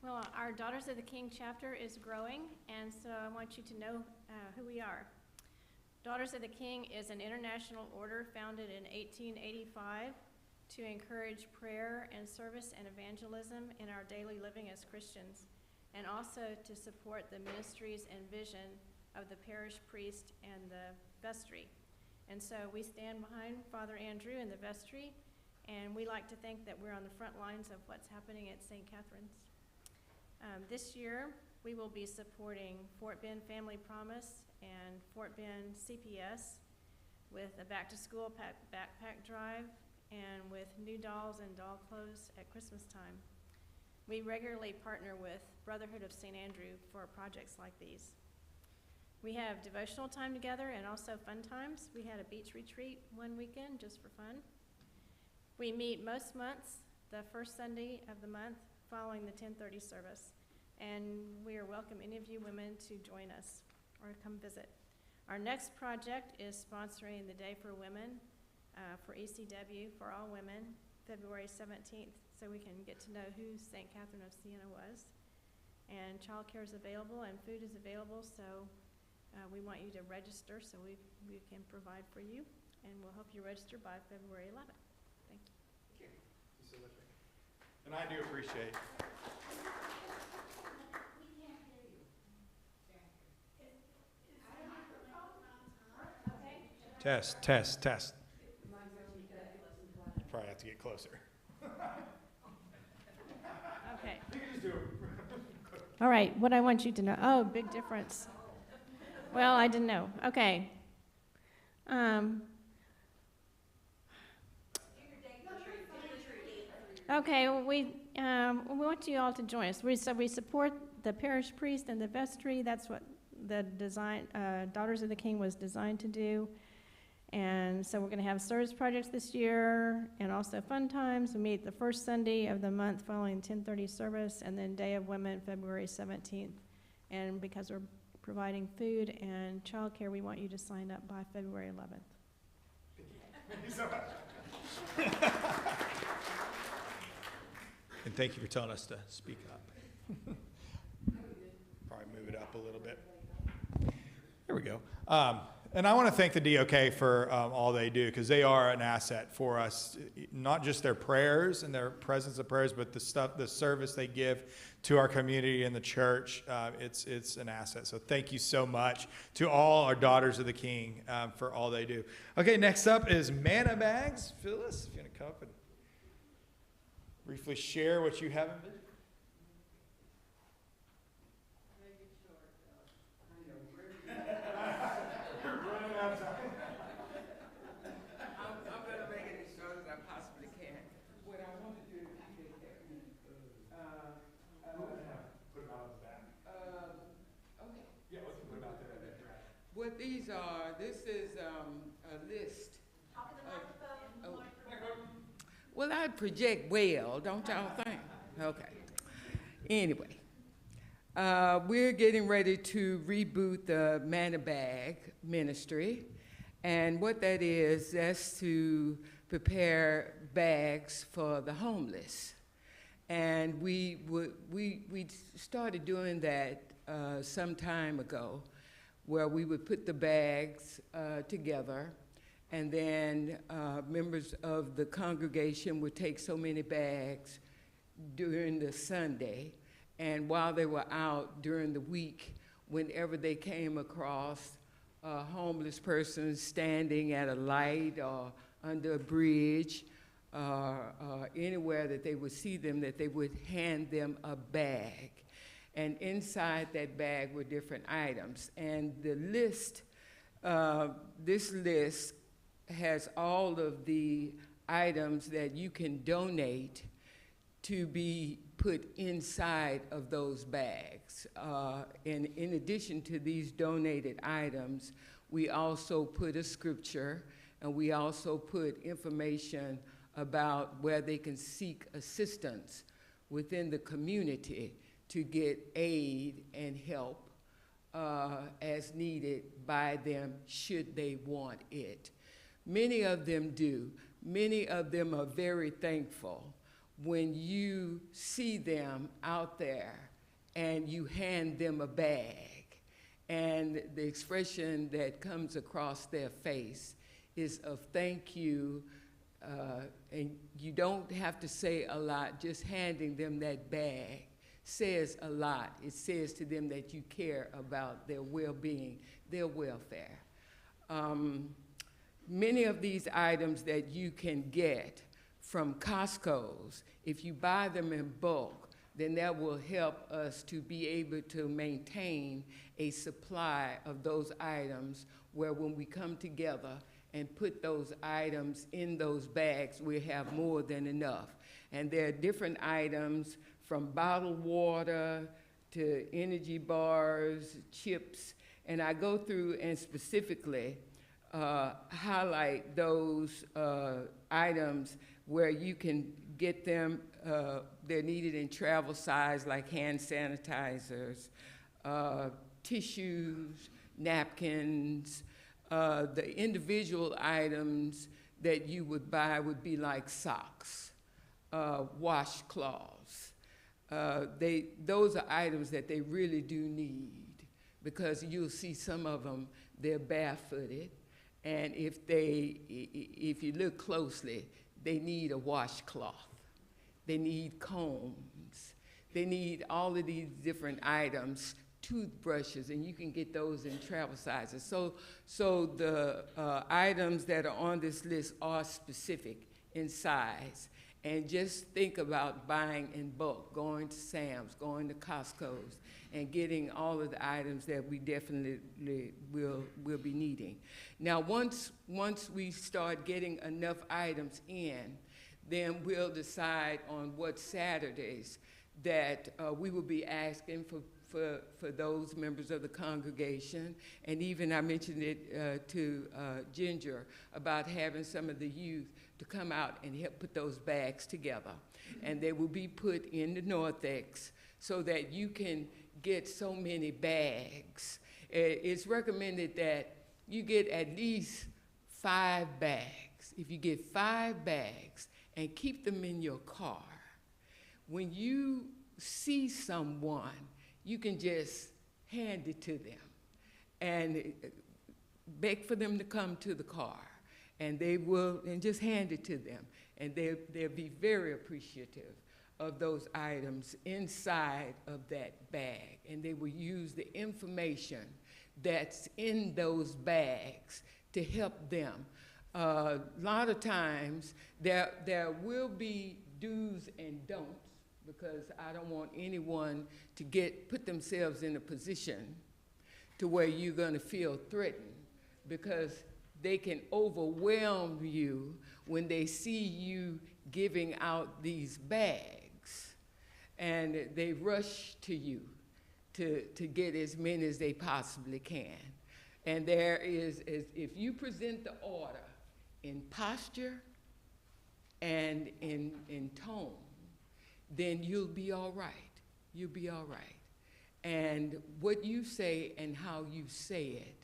Well, our Daughters of the King chapter is growing, and so I want you to know who we are. Daughters of the King is an international order founded in 1885 to encourage prayer and service and evangelism in our daily living as Christians, and also to support the ministries and vision of the parish priest and the vestry. And so we stand behind Father Andrew in the vestry, and we like to think that we're on the front lines of what's happening at St. Catherine's. This year, we will be supporting Fort Bend Family Promise and Fort Bend CPS with a back-to-school backpack drive and with new dolls and doll clothes at Christmas time. We regularly partner with Brotherhood of St. Andrew for projects like these. We have devotional time together and also fun times. We had a beach retreat one weekend just for fun. We meet most months, the first Sunday of the month, following the 10:30 service, and we are welcome any of you women to join us or come visit. Our next project is sponsoring the Day for Women for ECW for all women, February 17th, so we can get to know who St. Catherine of Sienna was. And childcare is available and food is available, so we want you to register so we can provide for you, and we'll help you register by February 11th. Thank you. Thank you so much. And I do appreciate. Test. have to get closer. Okay. You can just do it. All right, what I want you to know, oh, big difference. Well, I didn't know. Okay. Okay, well, we want you all to join us. We support the parish priest and the vestry. That's what the design, Daughters of the King was designed to do. And so we're going to have service projects this year and also fun times. We meet the first Sunday of the month following 10:30 service, and then Day of Women, February 17th. And because we're providing food and childcare, we want you to sign up by February 11th. Thank you so much. And thank you for telling us to speak up. Probably move it up a little bit. There we go. And I want to thank the DOK for all they do, because they are an asset for us. Not just their prayers and their presence of prayers, but the service they give to our community and the church. It's an asset. So thank you so much to all our Daughters of the King for all they do. Okay, next up is Manna Bags. Phyllis, if you want to come up and briefly share what you have in vision. I'm going to make it as short as I possibly can. What I want to do is put it out the back. Okay. Yeah, let's put it out there. What these are, this is a list. Well, I project well, don't y'all think? Okay. Anyway, we're getting ready to reboot the Manna Bag ministry. And what that is, that's to prepare bags for the homeless. And we started doing that some time ago, where we would put the bags together, and then members of the congregation would take so many bags during the Sunday, and while they were out during the week, whenever they came across a homeless person standing at a light or under a bridge, anywhere that they would see them, that they would hand them a bag. And inside that bag were different items. And the list, this list has all of the items that you can donate to be put inside of those bags. And in addition to these donated items, we also put a scripture, and we also put information about where they can seek assistance within the community to get aid and help as needed by them should they want it. Many of them do. Many of them are very thankful when you see them out there and you hand them a bag, and the expression that comes across their face is of thank you, and you don't have to say a lot. Just handing them that bag says a lot. It says to them that you care about their well-being, their welfare. Many of these items that you can get from Costco's, if you buy them in bulk, then that will help us to be able to maintain a supply of those items, where when we come together and put those items in those bags, we have more than enough. And there are different items from bottled water to energy bars, chips, and I go through and specifically highlight those items where you can get them. They're needed in travel size, like hand sanitizers, tissues, napkins. The individual items that you would buy would be like socks, washcloths. Those are items that they really do need, because you'll see some of them, they're barefooted, and if you look closely, they need a washcloth. They need combs. They need all of these different items, toothbrushes, and you can get those in travel sizes. So the items that are on this list are specific in size. And just think about buying in bulk, going to Sam's, going to Costco's, and getting all of the items that we definitely will be needing. Now, once we start getting enough items in, then we'll decide on what Saturdays that we will be asking for those members of the congregation. And even I mentioned it to Ginger about having some of the youth to come out and help put those bags together. And they will be put in the narthex so that you can get so many bags. It's recommended that you get at least 5 bags. If you get 5 bags and keep them in your car, when you see someone, you can just hand it to them and beg for them to come to the car. And they will, and just hand it to them. And they'll be very appreciative of those items inside of that bag. And they will use the information that's in those bags to help them. A lot of times, there will be do's and don'ts, because I don't want anyone to put themselves in a position to where you're gonna feel threatened, because they can overwhelm you when they see you giving out these bags, and they rush to you to get as many as they possibly can. And there is, if you present the order in posture and in tone, then you'll be all right. You'll be all right. And what you say and how you say it,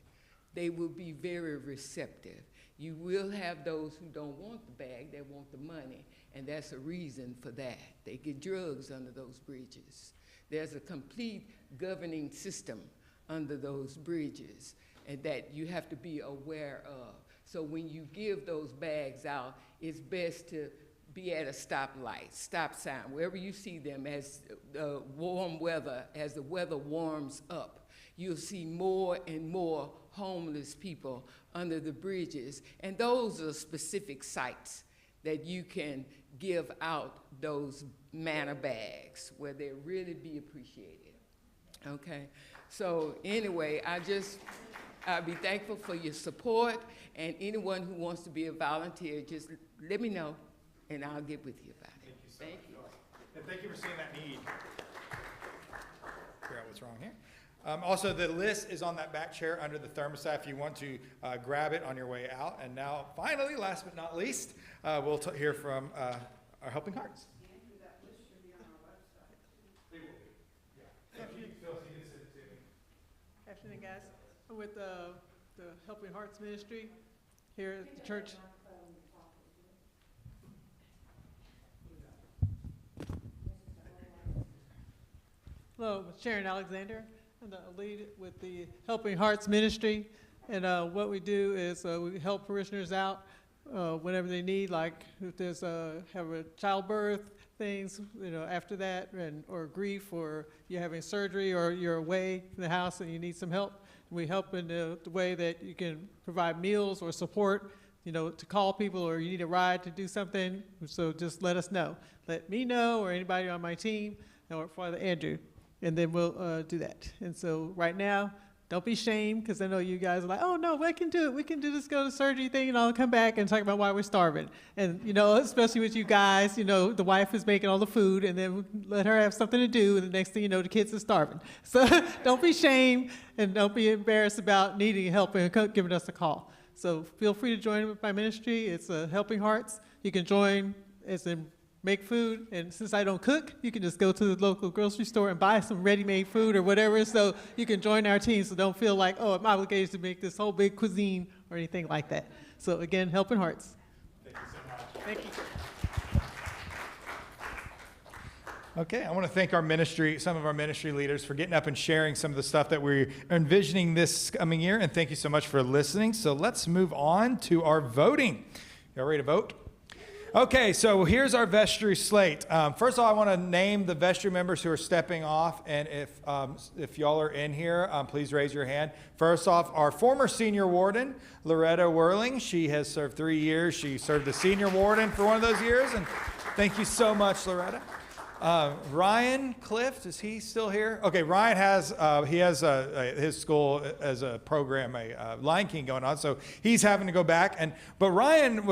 they will be very receptive. You will have those who don't want the bag, they want the money, and that's a reason for that. They get drugs under those bridges. There's a complete governing system under those bridges, and that you have to be aware of. So when you give those bags out, it's best to be at a stoplight, stop sign, wherever you see them. As warm weather, as the weather warms up, you'll see more and more homeless people under the bridges. And those are specific sites that you can give out those manna bags where they really be appreciated. Okay? So anyway, I'll be thankful for your support, and anyone who wants to be a volunteer, just let me know, and I'll get with you about it. Thank you so much. And thank you for seeing that need. Figure out what's wrong here. Also, the list is on that back chair under the thermostat if you want to grab it on your way out. And now, finally, last but not least, we'll hear from our Helping Hearts. That list should be on our website. They will be. Yeah. If you feel you can send it to me. Afternoon, guys. I'm with the Helping Hearts Ministry here at the church. Hello, I'm Sharon Alexander. I'm the lead with the Helping Hearts Ministry. And what we do is we help parishioners out whenever they need, like if there's have a childbirth, things, after that, or grief, or you're having surgery, or you're away from the house and you need some help. We help in the way that you can provide meals or support, to call people, or you need a ride to do something. So just let us know. Let me know, or anybody on my team, or Father Andrew, and then we'll do that. And so right now, don't be ashamed, because I know you guys are like, oh no, we can do it. We can do this, go to surgery thing, and I'll come back and talk about why we're starving. And especially with you guys, the wife is making all the food, and then let her have something to do, and the next thing you know, the kids are starving. So don't be ashamed, and don't be embarrassed about needing help and giving us a call. So feel free to join with my ministry. It's Helping Hearts. You can join as in make food, and since I don't cook, you can just go to the local grocery store and buy some ready-made food or whatever, so you can join our team, so don't feel like, oh, I'm obligated to make this whole big cuisine or anything like that. So again, Helping Hearts. Thank you so much. Thank you. Okay, I want to thank some of our ministry leaders for getting up and sharing some of the stuff that we're envisioning this coming year, and thank you so much for listening. So let's move on to our voting. Y'all ready to vote? Okay, so here's our vestry slate. First of all, I want to name the vestry members who are stepping off, and if y'all are in here, please raise your hand. First off, our former senior warden, Loretta Whirling. She has served 3 years. She served the senior warden for one of those years, and thank you so much, Loretta. Ryan Clift, is he still here? Okay, Ryan has his school as a program, a Lion King going on, so he's having to go back. But Ryan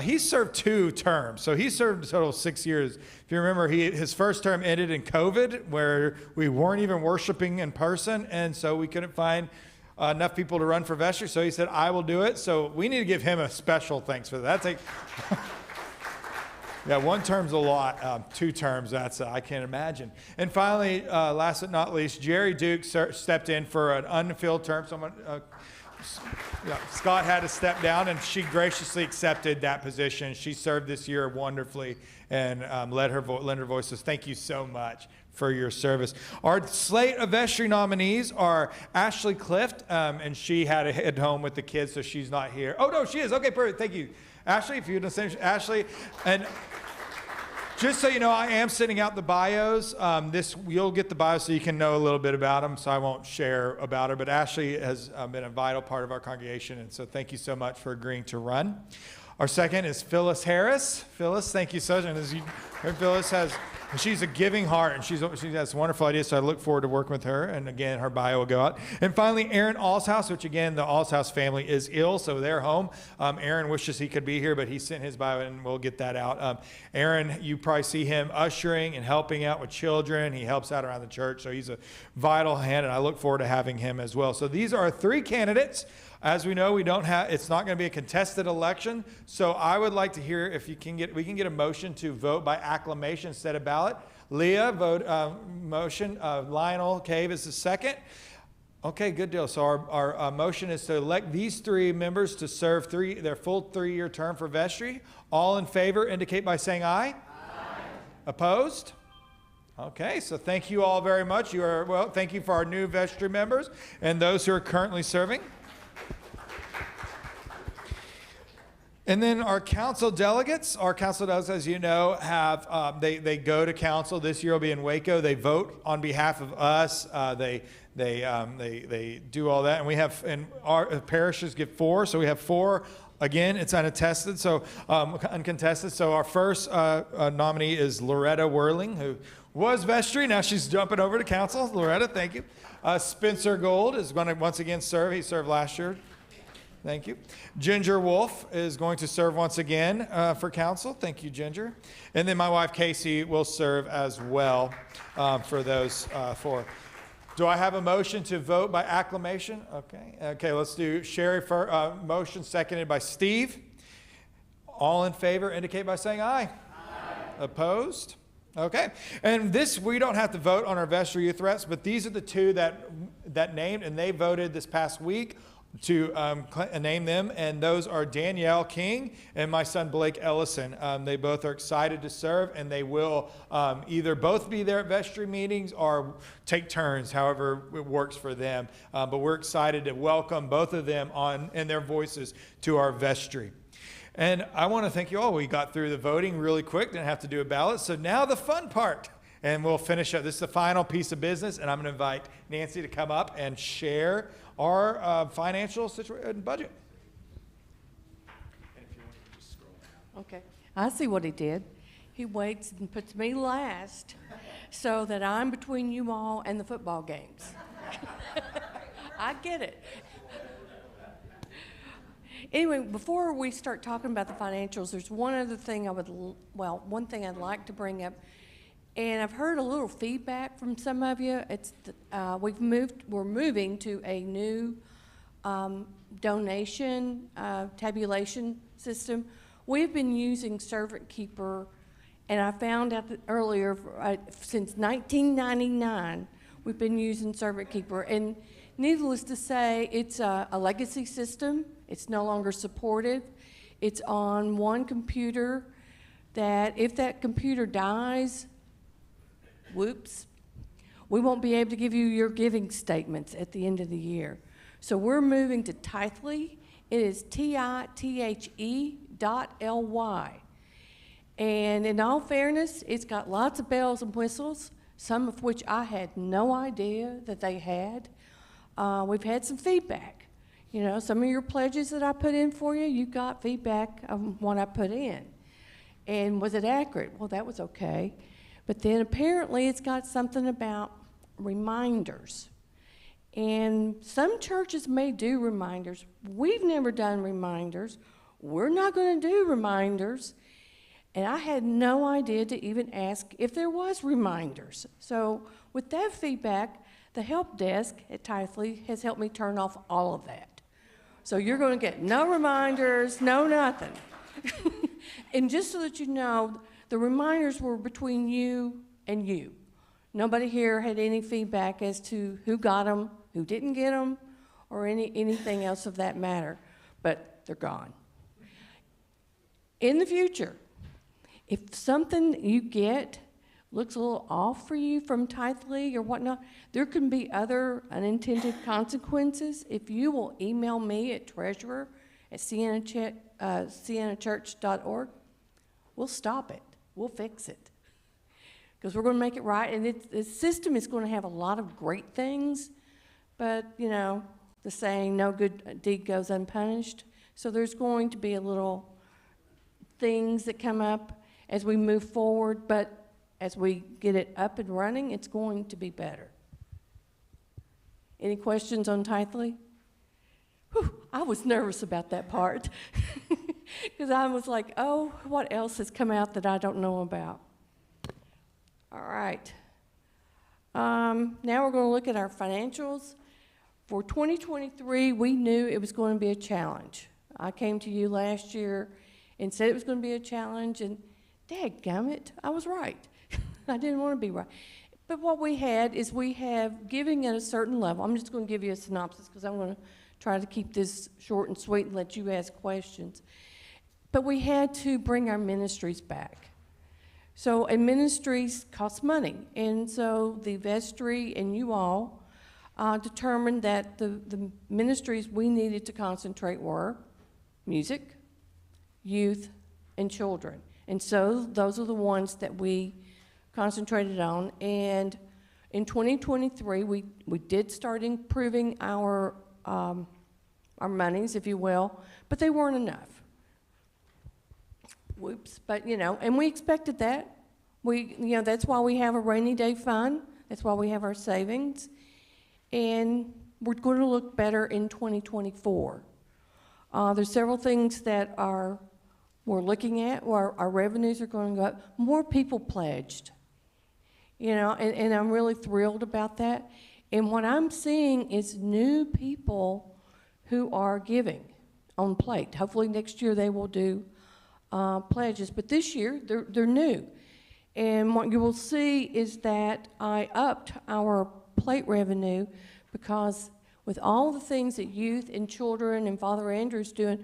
he served 2 terms, so he served a total of 6 years. If you remember, his first term ended in COVID, where we weren't even worshiping in person, and so we couldn't find enough people to run for vestry. So he said, "I will do it." So we need to give him a special thanks for that. Yeah, 1 term's a lot. 2 terms, I can't imagine. And finally, last but not least, Jerry Duke stepped in for an unfilled term. Scott had to step down, and she graciously accepted that position. She served this year wonderfully and lent her voices. Thank you so much for your service. Our slate of vestry nominees are Ashley Clift, and she had to head home with the kids, so she's not here. Oh, no, she is. Okay, perfect. Thank you. Ashley, if you would say Ashley. And just so you know, I am sending out the bios. You'll get the bios so you can know a little bit about them, so I won't share about her. But Ashley has been a vital part of our congregation, and so thank you so much for agreeing to run. Our second is Phyllis Harris. Phyllis, thank you so much. And Phyllis she's a giving heart, and she has wonderful ideas, so I look forward to working with her. And again, her bio will go out. And finally, Aaron Allshouse, which again, the Allshouse family is ill, so they're home. Aaron wishes he could be here, but he sent his bio, and we'll get that out. Aaron, you probably see him ushering and helping out with children. He helps out around the church, so he's a vital hand, and I look forward to having him as well. So these are our 3 candidates. As we know, it's not going to be a contested election, so I would like to hear if we can get a motion to vote by acclamation instead of ballot. Leah, motion. Lionel Cave is the second. Okay, good deal. So our motion is to elect these 3 members to serve their full 3-year term for vestry. All in favor indicate by saying aye. Aye. Opposed? Okay, so thank you all very much. Thank you for our new vestry members and those who are currently serving. And then our council delegates, as you know, have they go to council. This year will be in Waco. They vote on behalf of us. They do all that, and our parishes get 4. So we have 4. Again, it's unattested, so uncontested. So our first nominee is Loretta Whirling, who was vestry. Now she's jumping over to council. Loretta, thank you. Spencer Gold is going to once again serve. He served last year. Thank you. Ginger Wolf is going to serve once again for council. Thank you, Ginger. And then my wife, Casey, will serve as well for those 4. Do I have a motion to vote by acclamation? Okay, let's do Sherry for motion, seconded by Steve. All in favor indicate by saying aye. Aye. Opposed? Okay, and we don't have to vote on our vestry youth reps, but these are the 2 that named, and they voted this past week to name them, and those are Danielle King and my son Blake Ellison. They both are excited to serve, and they will either both be there at vestry meetings or take turns, however it works for them. But we're excited to welcome both of them and their voices to our vestry. And I want to thank you all. We got through the voting really quick, didn't have to do a ballot. So now the fun part, and we'll finish up. This is the final piece of business, and I'm going to invite Nancy to come up and share our financial situation and budget. And if you want to just scroll down. Okay, I see what he did. He waits and puts me last so that I'm between you all and the football games. I get it. Anyway, before we start talking about the financials, there's one other thing one thing I'd like to bring up. And I've heard a little feedback from some of you. We're moving to a new donation tabulation system. We've been using Servant Keeper, and I found out that earlier, since 1999, we've been using Servant Keeper. And needless to say, it's a legacy system. It's no longer supported. It's on one computer that if that computer dies, whoops, we won't be able to give you your giving statements at the end of the year. So we're moving to Tithely. It is TITHE.LY. And in all fairness, it's got lots of bells and whistles, some of which I had no idea that they had. We've had some feedback. You know, some of your pledges that I put in for you, you got feedback on what I put in. And was it accurate? Well, that was okay. But then apparently it's got something about reminders. And some churches may do reminders. We've never done reminders. We're not going to do reminders. And I had no idea to even ask if there was reminders. So with that feedback, the help desk at Tithely has helped me turn off all of that. So you're going to get no reminders, no nothing. And just so that you know, the reminders were between you and you. Nobody here had any feedback as to who got them, who didn't get them, or anything else of that matter. But they're gone. In the future, if something you get looks a little off for you from Tithely or whatnot, there can be other unintended consequences. If you will email me at treasurer@siennachurch.org, we'll stop it. We'll fix it. Because we're going to make it right. And the system is going to have a lot of great things, but, you know, the saying, no good deed goes unpunished. So there's going to be a little things that come up as we move forward, but as we get it up and running, it's going to be better. Any questions on Tithely? Whew, I was nervous about that part because I was like, oh, what else has come out that I don't know about? All right. Now we're going to look at our financials. For 2023, we knew it was going to be a challenge. I came to you last year and said it was going to be a challenge, and dadgummit, I was right. I didn't want to be right. But what we had is we have giving at a certain level. I'm just going to give you a synopsis because I'm going to try to keep this short and sweet and let you ask questions. But we had to bring our ministries back. So, and ministries cost money. And so the vestry and you all determined that the ministries we needed to concentrate were music, youth, and children. And so those are the ones that we concentrated on. And in 2023, we did start improving our monies, if you will, but they weren't enough. Whoops, but you know, and we expected that. That's why we have a rainy day fund. That's why we have our savings. And we're going to look better in 2024. There's several things that we're looking at where our revenues are going to go up. More people pledged, you know, and I'm really thrilled about that. And what I'm seeing is new people who are giving on plate. Hopefully next year they will do pledges, but this year they're new. And what you will see is that I upped our plate revenue because with all the things that youth and children and Father Andrew's doing,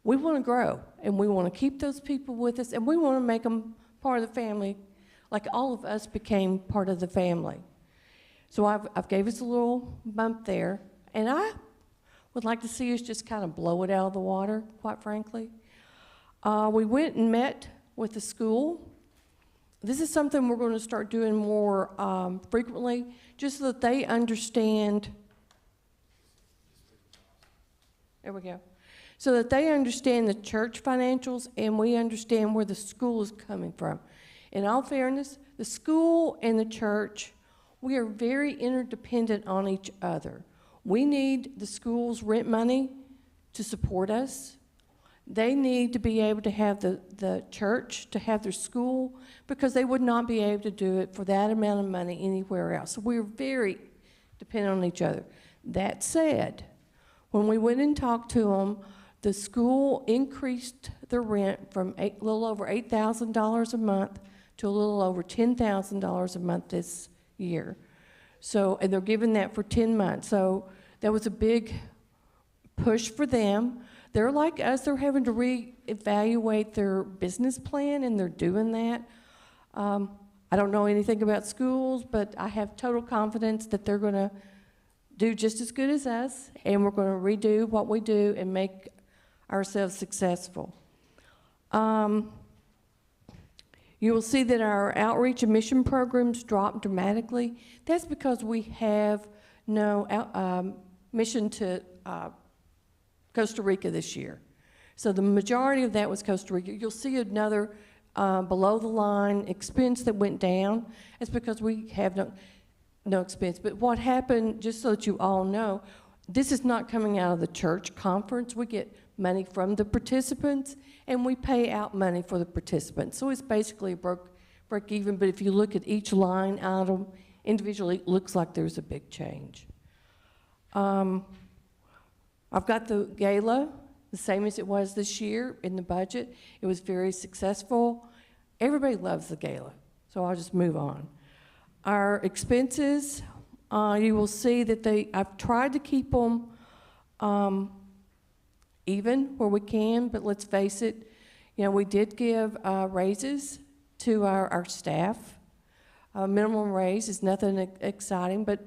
we want to grow, and we want to keep those people with us, and we want to make them part of the family, like all of us became part of the family. So I've gave us a little bump there, and I would like to see us just kind of blow it out of the water, quite frankly. We went and met with the school. This is something we're going to start doing more frequently, just so that they understand. There we go. So that they understand the church financials and we understand where the school is coming from. In all fairness, the school and the church, we are very interdependent on each other. We need the school's rent money to support us. They need to be able to have the church to have their school because they would not be able to do it for that amount of money anywhere else. So we're very dependent on each other. That said, when we went and talked to them, the school increased the rent from a little over $8,000 a month to a little over $10,000 a month this year. So, and they're giving that for 10 months. So that was a big push for them. They're like us, they're having to reevaluate their business plan, and they're doing that. I don't know anything about schools, but I have total confidence that they're going to do just as good as us, and we're going to redo what we do and make ourselves successful. You will see that our outreach and mission programs dropped dramatically. That's because we have no mission to Costa Rica this year. So the majority of that was Costa Rica. You'll see another below-the-line expense that went down. It's because we have no expense. But what happened, just so that you all know, this is not coming out of the church conference. We get money from the participants, and we pay out money for the participants. So it's basically a break even, but if you look at each line item individually, it looks like there's a big change. I've got the gala, the same as it was this year in the budget. It was very successful. Everybody loves the gala, so I'll just move on. Our expenses, you will see that I've tried to keep them even where we can, but let's face it, we did give raises to our staff. Minimum raise is nothing exciting, but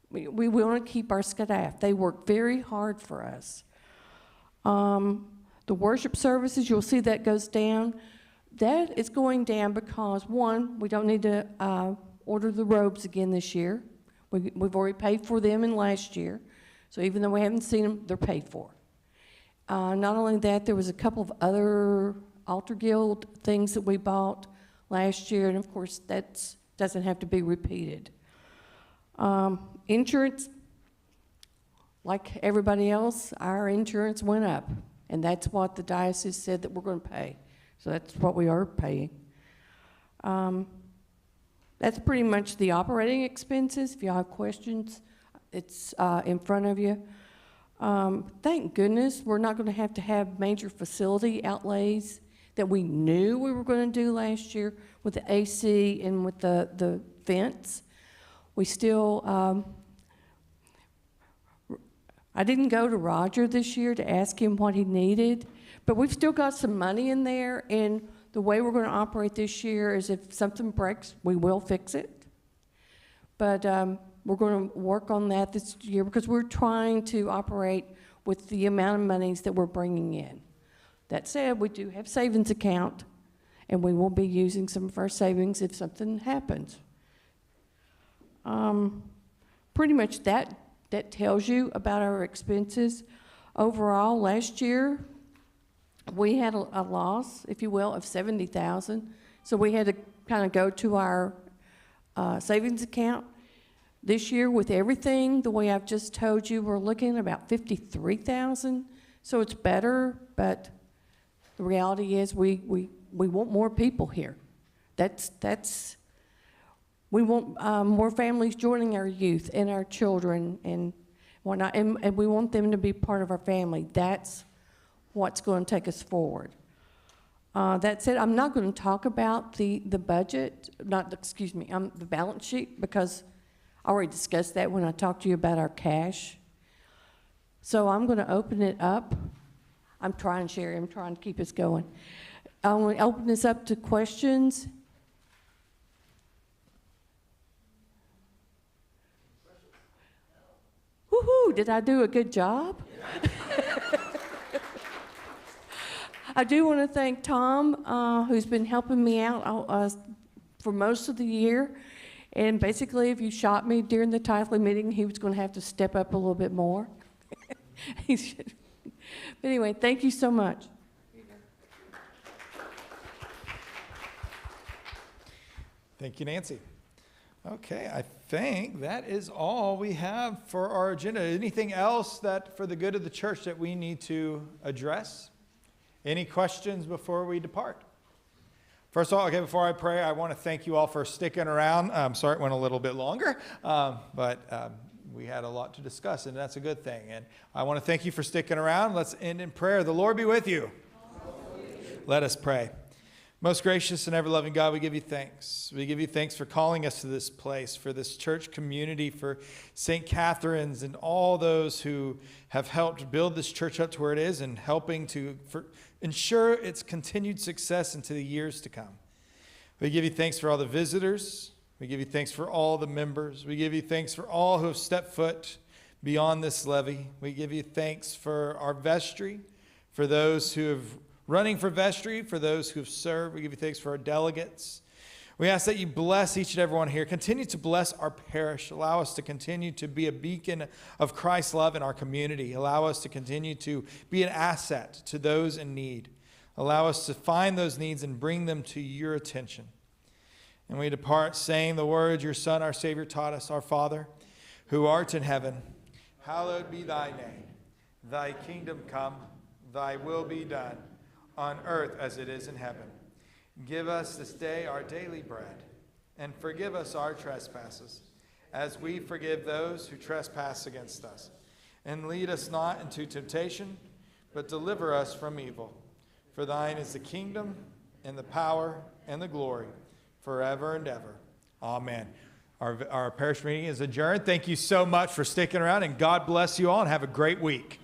we want to keep our staff. They work very hard for us. The worship services, you'll see that goes down. That is going down because, one, we don't need to order the robes again this year. We've already paid for them in last year. So even though we haven't seen them, they're paid for. Not only that, there was a couple of other altar guild things that we bought last year, and of course that doesn't have to be repeated. Insurance, like everybody else, our insurance went up, and that's what the diocese said that we're going to pay. So that's what we are paying. That's pretty much the operating expenses. If you have questions, it's in front of you. Thank goodness we're not going to have major facility outlays that we knew we were going to do last year with the AC and with the fence. We still, I didn't go to Roger this year to ask him what he needed, but we've still got some money in there, and the way we're going to operate this year is if something breaks, we will fix it. But we're going to work on that this year because we're trying to operate with the amount of monies that we're bringing in. That said, we do have savings account, and we will be using some of our savings if something happens. Pretty much that tells you about our expenses. Overall, last year, we had a loss, if you will, of $70,000. So we had to kind of go to our savings account. This year, with everything, the way I've just told you, we're looking at about $53,000. So it's better, but the reality is we want more people here. We want more families joining our youth and our children and whatnot, and we want them to be part of our family. That's what's going to take us forward. That said, I'm not going to talk about the budget, the balance sheet, because I already discussed that when I talked to you about our cash. So I'm going to open it up. I'm trying to keep us going. I'm going to open this up to questions. Woohoo, did I do a good job? I do want to thank Tom, who's been helping me out for most of the year. And basically, if you shot me during the tithely meeting, he was going to have to step up a little bit more. He should. But anyway, thank you so much. Thank you, Nancy. Okay, I think that is all we have for our agenda. Anything else that, for the good of the church, that we need to address? Any questions before we depart? First of all, okay, before I pray, I want to thank you all for sticking around. I'm sorry it went a little bit longer, but we had a lot to discuss, and that's a good thing. And I want to thank you for sticking around. Let's end in prayer. The Lord be with you. Let us pray. Most gracious and ever-loving God, we give you thanks. We give you thanks for calling us to this place, for this church community, for St. Catherine's and all those who have helped build this church up to where it is and helping to ensure its continued success into the years to come. We give you thanks for all the visitors. We give you thanks for all the members. We give you thanks for all who have stepped foot beyond this levee. We give you thanks for our vestry, for those who have running for vestry, for those who have served. We give you thanks for our delegates. We ask that you bless each and every one here. Continue to bless our parish. Allow us to continue to be a beacon of Christ's love in our community. Allow us to continue to be an asset to those in need. Allow us to find those needs and bring them to your attention. And we depart saying the words your Son, our Savior, taught us. Our Father, who art in heaven, hallowed be thy name. Thy kingdom come, thy will be done, on earth as it is in heaven. Give us this day our daily bread, and forgive us our trespasses, as we forgive those who trespass against us. And lead us not into temptation, but deliver us from evil. For thine is the kingdom, and the power, and the glory, forever and ever. Amen. Our parish meeting is adjourned. Thank you so much for sticking around, and God bless you all, and have a great week.